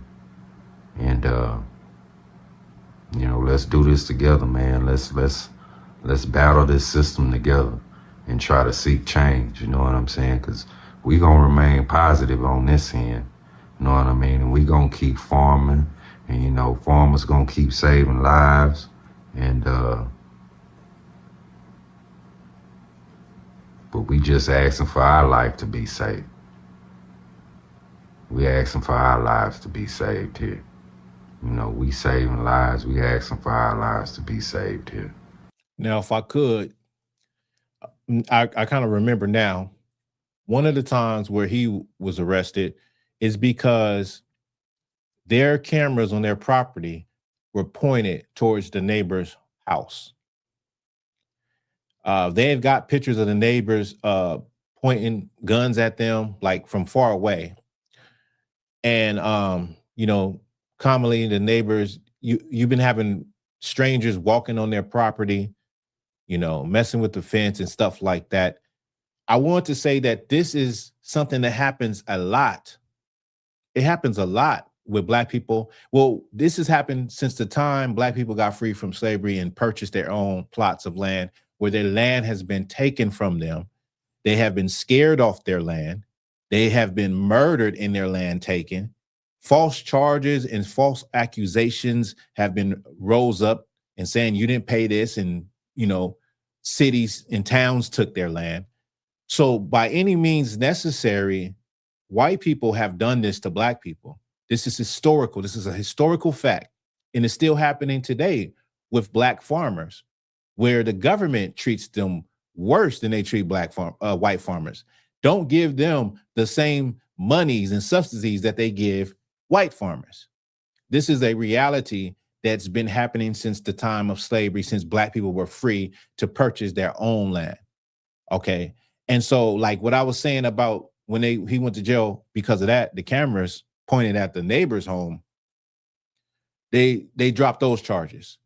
And you know, let's do this together, man. Let's battle this system together and try to seek change. You know what I'm saying? Because we gonna remain positive on this end. You know what I mean? And we gonna keep farming, and you know, farmers gonna keep saving lives, and but we just asking for our life to be saved. We asking for our lives to be saved here. You know, we saving lives. We asking for our lives to be saved here. Now, if I could, I kind of remember now, one of the times where he was arrested is because their cameras on their property were pointed towards the neighbor's house. They've got pictures of the neighbors pointing guns at them, like from far away. And you know, commonly the neighbors, you've been having strangers walking on their property, you know, messing with the fence and stuff like that. I want to say that this is something that happens a lot. It happens a lot with Black people. Well, this has happened since the time Black people got free from slavery and purchased their own plots of land, where their land has been taken from them. They have been scared off their land. They have been murdered in their land taken. False charges and false accusations have been rose up and saying you didn't pay this, and you know, cities and towns took their land. So by any means necessary, white people have done this to Black people. This is historical. This is a historical fact. And it's still happening today with Black farmers, where the government treats them worse than they treat white farmers. Don't give them the same monies and subsidies that they give white farmers. This is a reality that's been happening since the time of slavery, since Black people were free to purchase their own land. Okay. And so, like what I was saying about when he went to jail because of that, the cameras pointed at the neighbor's home, they dropped those charges.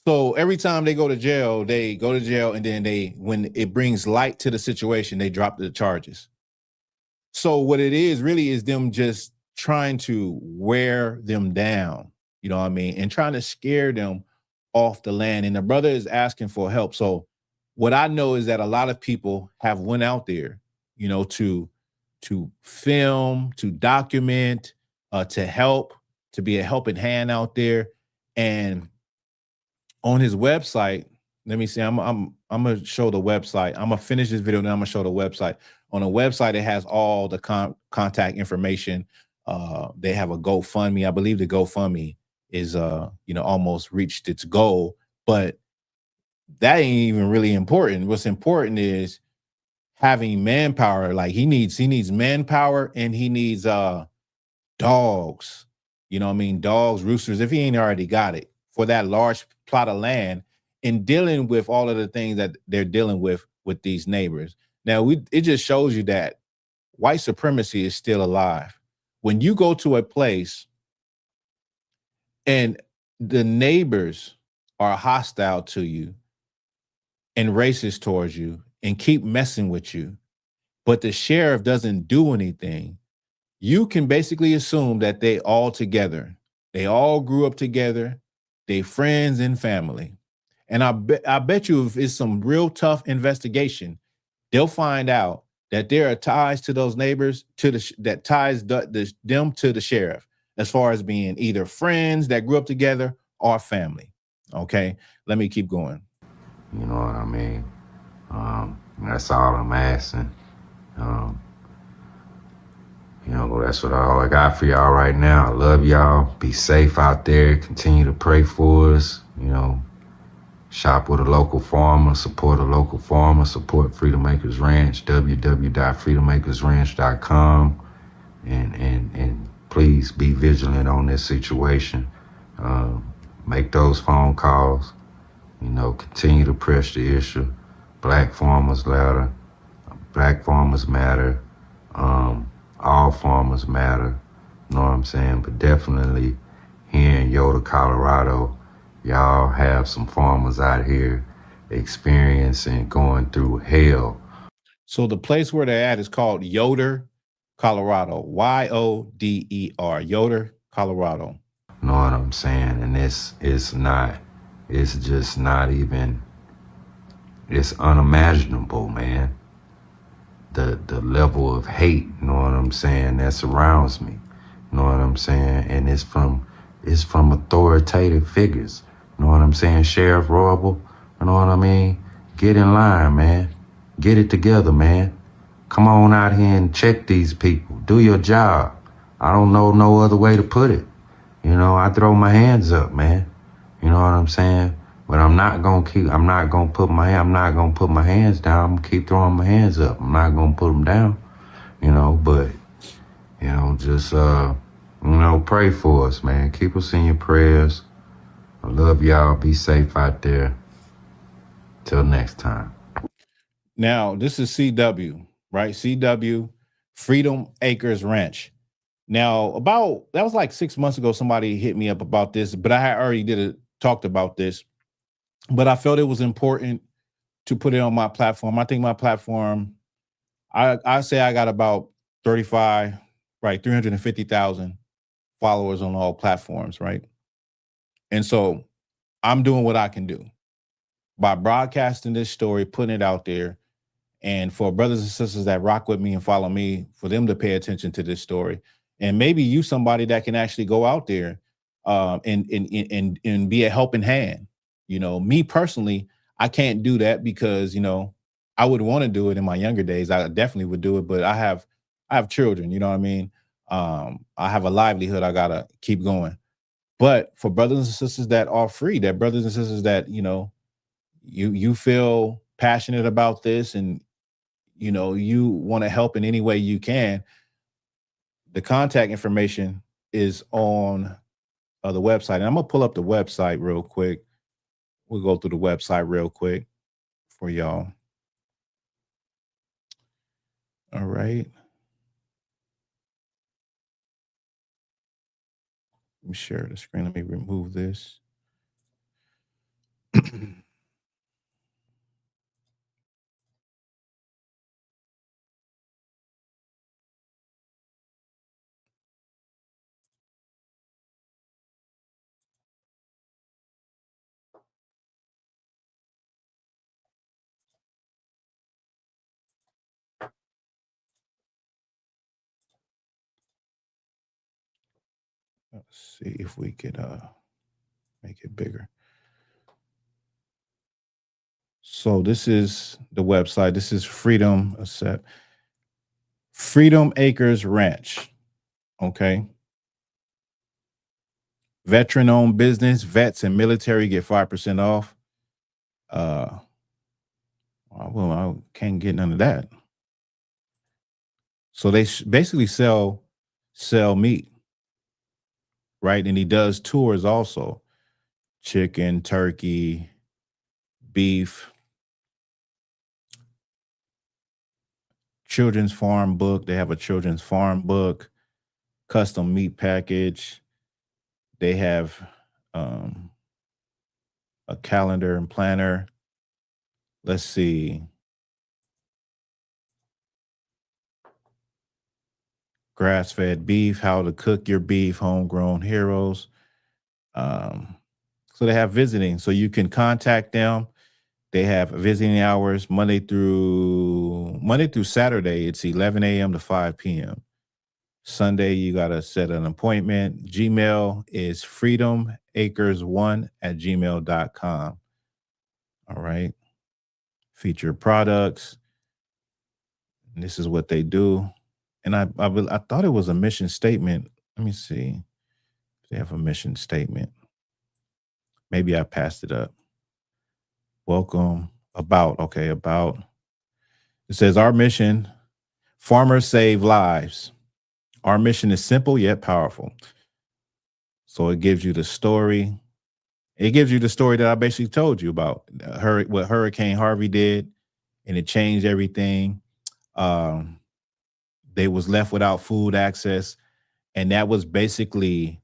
So every time they go to jail, and then when it brings light to the situation, they drop the charges. So what it is really is them just trying to wear them down, you know what I mean, and trying to scare them off the land. And the brother is asking for help. So what I know is that a lot of people have went out there, you know, to film, to document, to help, to be a helping hand out there. And on his website, let me see, I'm gonna show the website. I'm gonna finish this video, then I'm gonna show the website. On the website, it has all the contact information. They have a GoFundMe. I believe the GoFundMe is you know, almost reached its goal, but that ain't even really important. What's important is having manpower. Like he needs manpower, and he needs dogs. You know what I mean? Dogs, roosters, if he ain't already got it, for that large plot of land, and dealing with all of the things that they're dealing with these neighbors. Now, it just shows you that white supremacy is still alive. When you go to a place and the neighbors are hostile to you and racist towards you and keep messing with you, but the sheriff doesn't do anything, you can basically assume that they all together. They all grew up together. They friends and family. And I bet you if it's some real tough investigation, they'll find out that there are ties to those neighbors that ties them to the sheriff, as far as being either friends that grew up together or family. Okay, let me keep going. You know what I mean? That's all I'm asking. You know, that's all I got for y'all right now. I love y'all. Be safe out there. Continue to pray for us. You know, shop with a local farmer, support a local farmer, support Freedom Acres Ranch, www.freedomacresranch.com. And please be vigilant on this situation. Make those phone calls. You know, continue to press the issue. Black farmers matter. Black farmers matter. All farmers matter. You know what I'm saying? But definitely here in Yoder, Colorado, y'all have some farmers out here experiencing going through hell. So the place where they're at is called Yoder, Colorado. Yoder, Yoder, Colorado. You know what I'm saying? And it's just not even, it's unimaginable, man. The level of hate, you know what I'm saying, that surrounds me. You know what I'm saying? And it's from authoritative figures. You know what I'm saying? Sheriff Royable, you know what I mean? Get in line, man. Get it together, man. Come on out here and check these people. Do your job. I don't know no other way to put it. You know, I throw my hands up, man. You know what I'm saying? But I'm not gonna put my hands down. I'm gonna keep throwing my hands up. I'm not gonna put them down, you know, but, you know, just, pray for us, man. Keep us in your prayers. I love y'all. Be safe out there. Till next time. Now, this is CW, right? CW, Freedom Acres Ranch. Now, that was like 6 months ago, somebody hit me up about this, but I had already talked about this. But I felt it was important to put it on my platform. I think my platform, I say I got about 350,000 followers on all platforms, right? And so I'm doing what I can do by broadcasting this story, putting it out there, and for brothers and sisters that rock with me and follow me, for them to pay attention to this story. And maybe you somebody that can actually go out there and be a helping hand. You know, me personally, I can't do that because, you know, I would want to do it in my younger days. I definitely would do it, but I have children, you know what I mean? I have a livelihood I gotta keep going. But for brothers and sisters that are free, that brothers and sisters that, you know, you feel passionate about this and, you know, you want to help in any way you can, the contact information is on the website. And I'm gonna pull up the website real quick. We'll go through the website real quick for y'all. All right. Let me share the screen. Let me remove this. Let's see if we could make it bigger. So this is the website. This is Freedom Acres Ranch. Okay. Veteran-owned business. Vets and military get 5% off. Well, I can't get none of that. So they basically sell meat, right? And he does tours also: chicken, turkey, beef. Children's farm book. They have a children's farm book, custom meat package. They have a calendar and planner. Let's see. Grass-fed beef, how to cook your beef, homegrown heroes. So they have visiting. So you can contact them. They have visiting hours Monday through Saturday. It's 11 a.m. to 5 p.m. Sunday, you got to set an appointment. Gmail is freedomacres1@gmail.com. All right. Feature products. And this is what they do. And I thought it was a mission statement. Let me see if they have a mission statement. Maybe I passed it up. Welcome. About. Okay, about. It says, our mission, farmers save lives. Our mission is simple yet powerful. So it gives you the story. It gives you the story that I basically told you about, what Hurricane Harvey did, and it changed everything. They was left without food access, and that was basically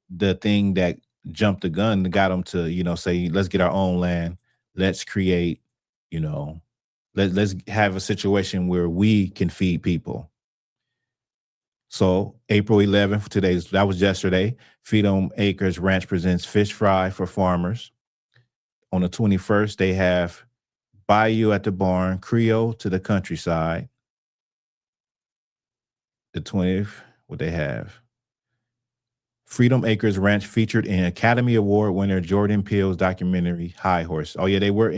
the thing that jumped the gun and got them to, say, let's get our own land. Let's create, let's have a situation where we can feed people. So April 11th, that was yesterday, Freedom Acres Ranch presents Fish Fry for farmers. On the 21st, they have Bayou at the Barn, Creole to the Countryside. The 20th, what they have? Freedom Acres Ranch featured in Academy Award winner Jordan Peele's documentary High Horse. Oh yeah, they were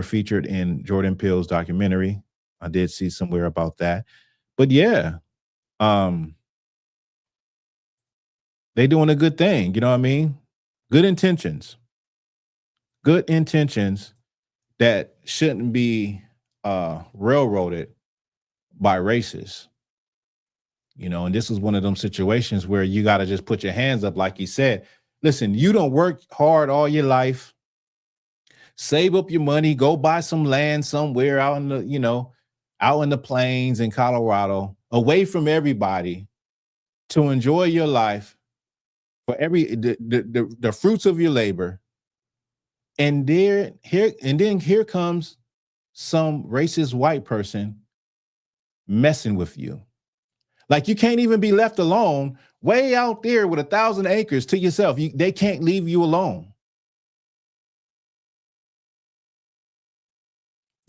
featured in Jordan Peele's documentary. I did see somewhere about that. But yeah, they doing a good thing, you know what I mean? Good intentions that shouldn't be railroaded by racists. And this is one of them situations where you got to just put your hands up, like he said. Listen, you don't work hard all your life. Save up your money, go buy some land somewhere out in the plains in Colorado, away from everybody, to enjoy your life for the fruits of your labor. And then here comes some racist white person messing with you. Like, you can't even be left alone way out there with 1,000 acres to yourself. They can't leave you alone.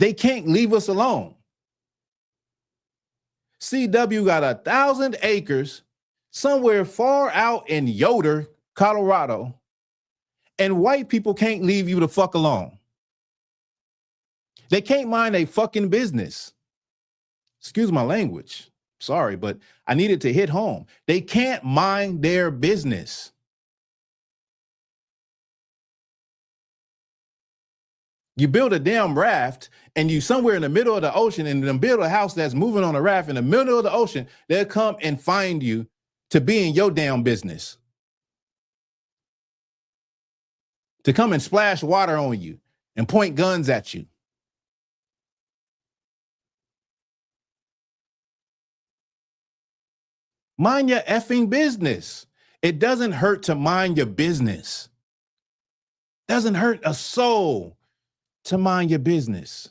They can't leave us alone. CW got 1,000 acres somewhere far out in Yoder, Colorado, and white people can't leave you the fuck alone. They can't mind a fucking business. Excuse my language. Sorry, but I needed to hit home. They can't mind their business. You build a damn raft and you somewhere in the middle of the ocean and then build a house that's moving on a raft in the middle of the ocean, they'll come and find you to be in your damn business. To come and splash water on you and point guns at you. Mind your effing business. It doesn't hurt to mind your business. Doesn't hurt a soul to mind your business.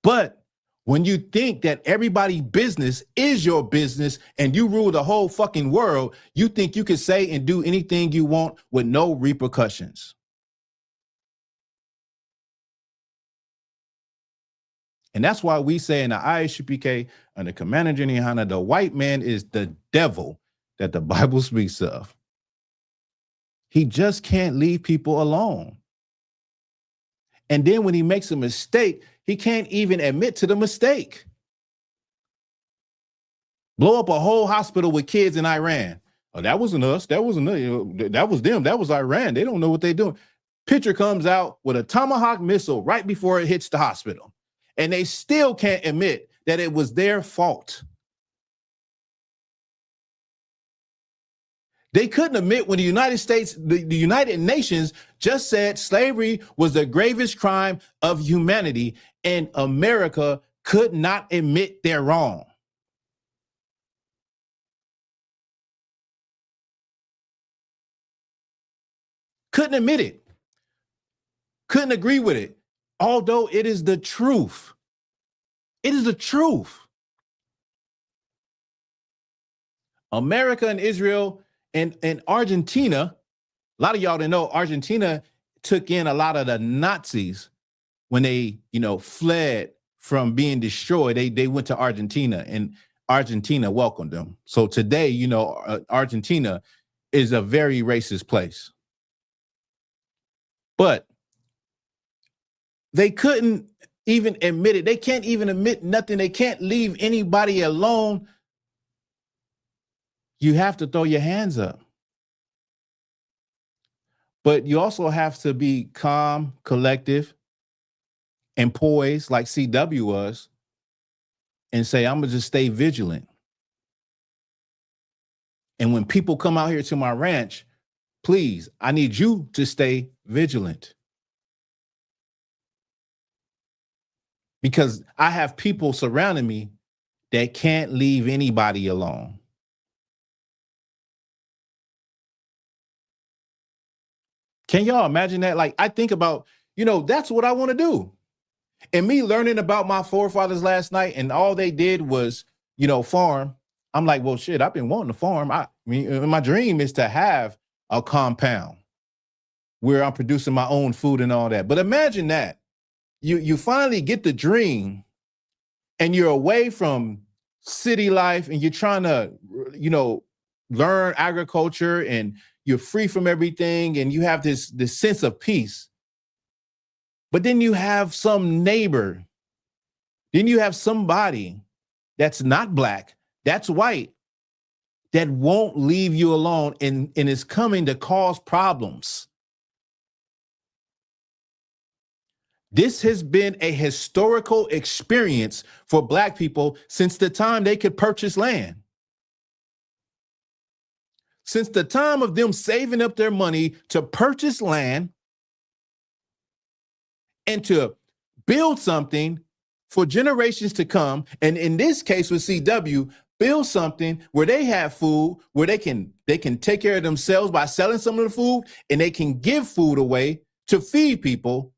But when you think that everybody's business is your business and you rule the whole fucking world, you think you can say and do anything you want with no repercussions. And that's why we say in the ISUPK and the Commander Jenny, the white man is the devil that the Bible speaks of. He just can't leave people alone. And then when he makes a mistake, he can't even admit to the mistake. Blow up a whole hospital with kids in Iran. Oh, that wasn't us. That wasn't that was them. That was Iran. They don't know what they're doing. Picture comes out with a Tomahawk missile right before it hits the hospital, and they still can't admit that it was their fault. They couldn't admit when the United States, the United Nations just said slavery was the gravest crime of humanity, and America could not admit they're wrong. Couldn't admit it. Couldn't agree with it. Although it is the truth. It is the truth. America and Israel and Argentina, a lot of y'all didn't know Argentina took in a lot of the Nazis when they, fled from being destroyed. They went to Argentina, and Argentina welcomed them. So today, Argentina is a very racist place. But they couldn't even admit it. They can't even admit nothing. They can't leave anybody alone. You have to throw your hands up. But you also have to be calm, collective, and poised like CW was, and say, I'm going to just stay vigilant. And when people come out here to my ranch, please, I need you to stay vigilant. Because I have people surrounding me that can't leave anybody alone. Can y'all imagine that? Like, I think about, that's what I want to do. And me learning about my forefathers last night, and all they did was, farm. I'm like, well, shit, I've been wanting to farm. I mean, my dream is to have a compound where I'm producing my own food and all that. But imagine that. You finally get the dream, and you're away from city life, and you're trying to, learn agriculture, and you're free from everything, and you have this sense of peace. But then you have some neighbor, then you have somebody that's not black, that's white, that won't leave you alone and is coming to cause problems. This has been a historical experience for black people since the time they could purchase land. Since the time of them saving up their money to purchase land and to build something for generations to come. And in this case with CW, build something where they have food, where they can take care of themselves by selling some of the food, and they can give food away to feed people.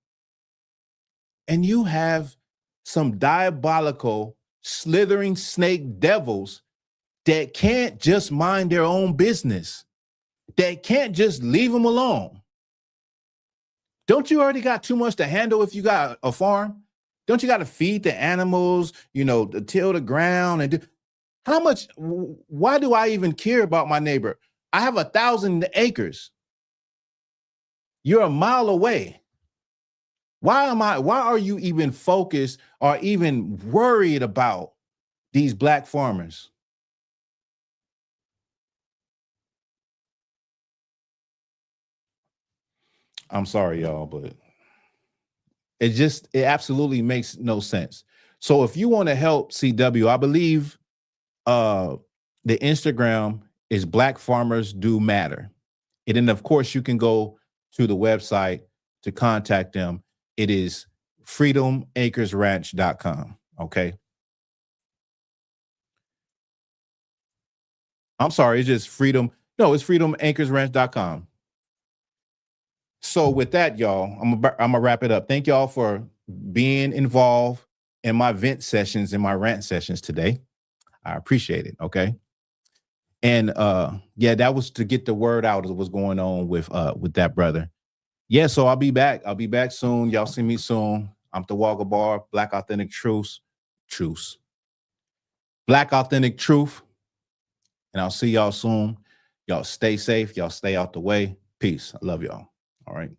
And you have some diabolical, slithering snake devils that can't just mind their own business, that can't just leave them alone. Don't you already got too much to handle if you got a farm? Don't you got to feed the animals, to till the ground and do how much? Why do I even care about my neighbor? I have 1,000 acres. You're a mile away. Why are you even focused or even worried about these black farmers? I'm sorry, y'all, but it absolutely makes no sense. So if you want to help CW, I believe the Instagram is Black Farmers Do Matter. And then, of course, you can go to the website to contact them. It is freedomacresranch.com. Okay. I'm sorry, it's just freedom. No, it's freedomacresranch.com. So with that, y'all, I'm gonna wrap it up. Thank y'all for being involved in my vent sessions and my rant sessions today. I appreciate it. Okay. And yeah, that was to get the word out of what's going on with that brother. Yeah, so I'll be back. I'll be back soon. Y'all see me soon. I'm Thawahgabar, Black Authentic Truths. Black Authentic Truth. And I'll see y'all soon. Y'all stay safe. Y'all stay out the way. Peace. I love y'all. All right.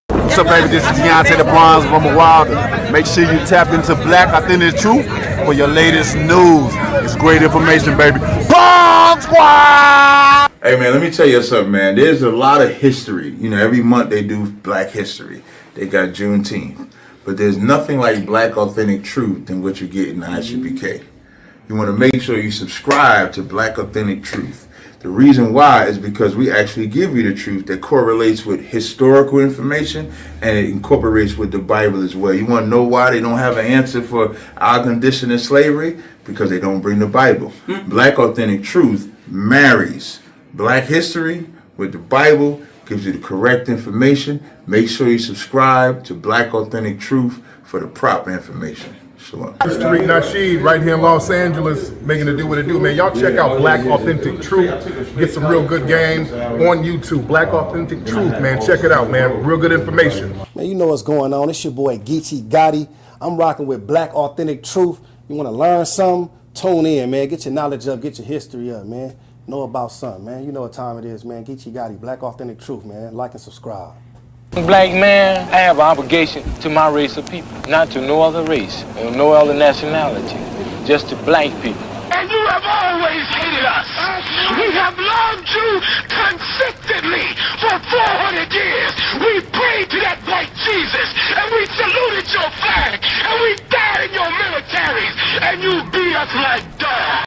What's up, baby? This is Deontay the Bronze Rumble Wilder. Make sure you tap into Black Authentic Truth for your latest news. It's great information, baby. Bomb Squad! Hey man, let me tell you something, man. There's a lot of history. You know, every month they do Black History. They got Juneteenth. But there's nothing like Black Authentic Truth than what you get in ICBK. You want to make sure you subscribe to Black Authentic Truth. The reason why is because we actually give you the truth that correlates with historical information and it incorporates with the Bible as well. You want to know why they don't have an answer for our condition in slavery? Because they don't bring the Bible. Black Authentic Truth marries Black history with the Bible, gives you the correct information. Make sure you subscribe to Black Authentic Truth for the proper information. Shalom. Street Nasheed right here in Los Angeles, making it do what it do, man. Y'all check out Black Authentic Truth. Get some real good games on YouTube. Black Authentic Truth, man. Check it out, man. Real good information. Man, you know what's going on. It's your boy Geechee Gotti. I'm rocking with Black Authentic Truth. You want to learn something? Tune in, man. Get your knowledge up. Get your history up, man. Know about something, man. You know what time it is, man. Geechee Gotti, Black Authentic Truth, man. Like and subscribe. Black man, I have an obligation to my race of people, not to no other race or no other nationality, just to black people. And you have always hated us. We have loved you consistently for 400 years. We prayed to that white Jesus, and we saluted your flag, and we died in your militaries, and you beat us like dogs.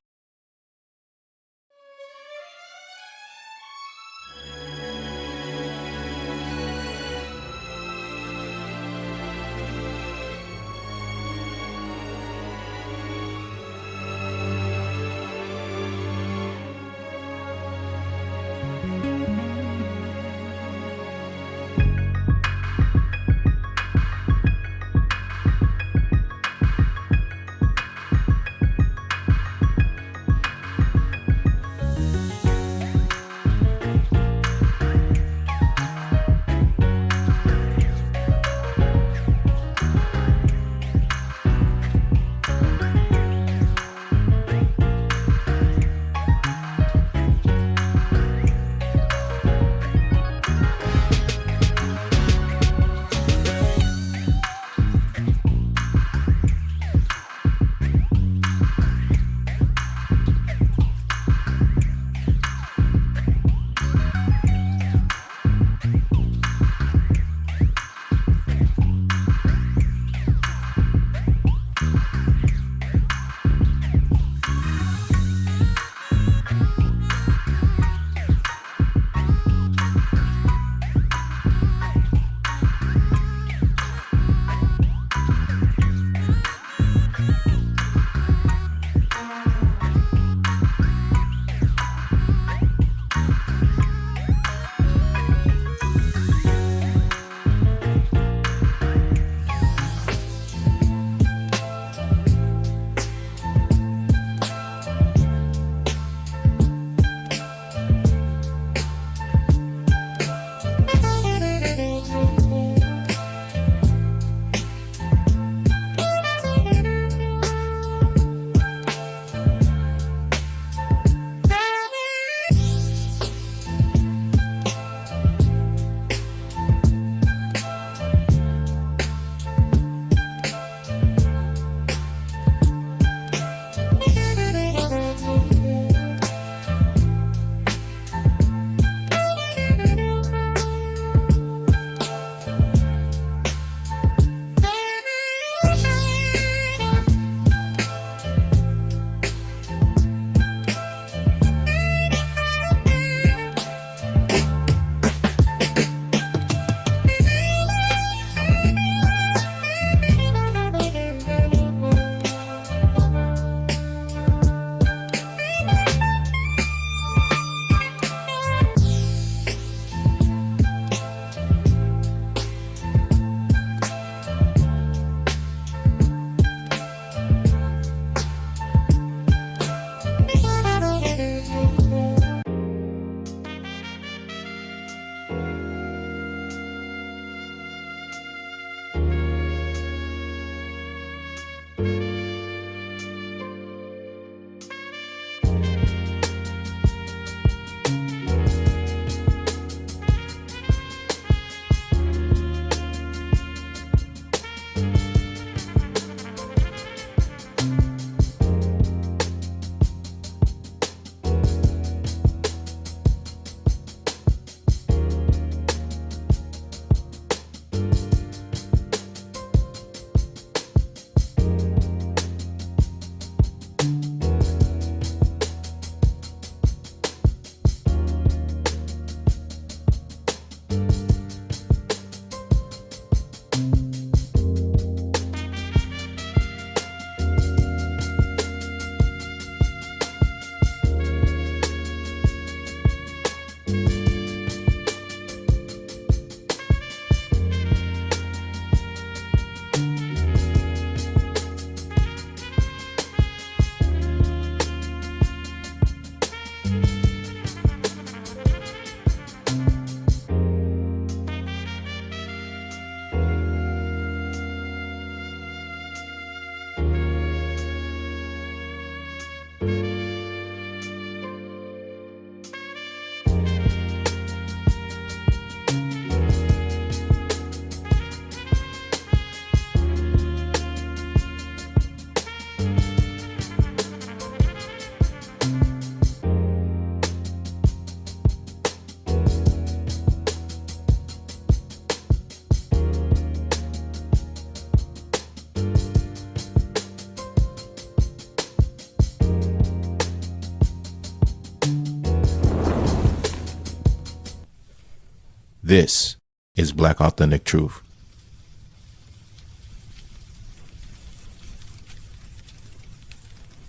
This is Black Authentic Truth.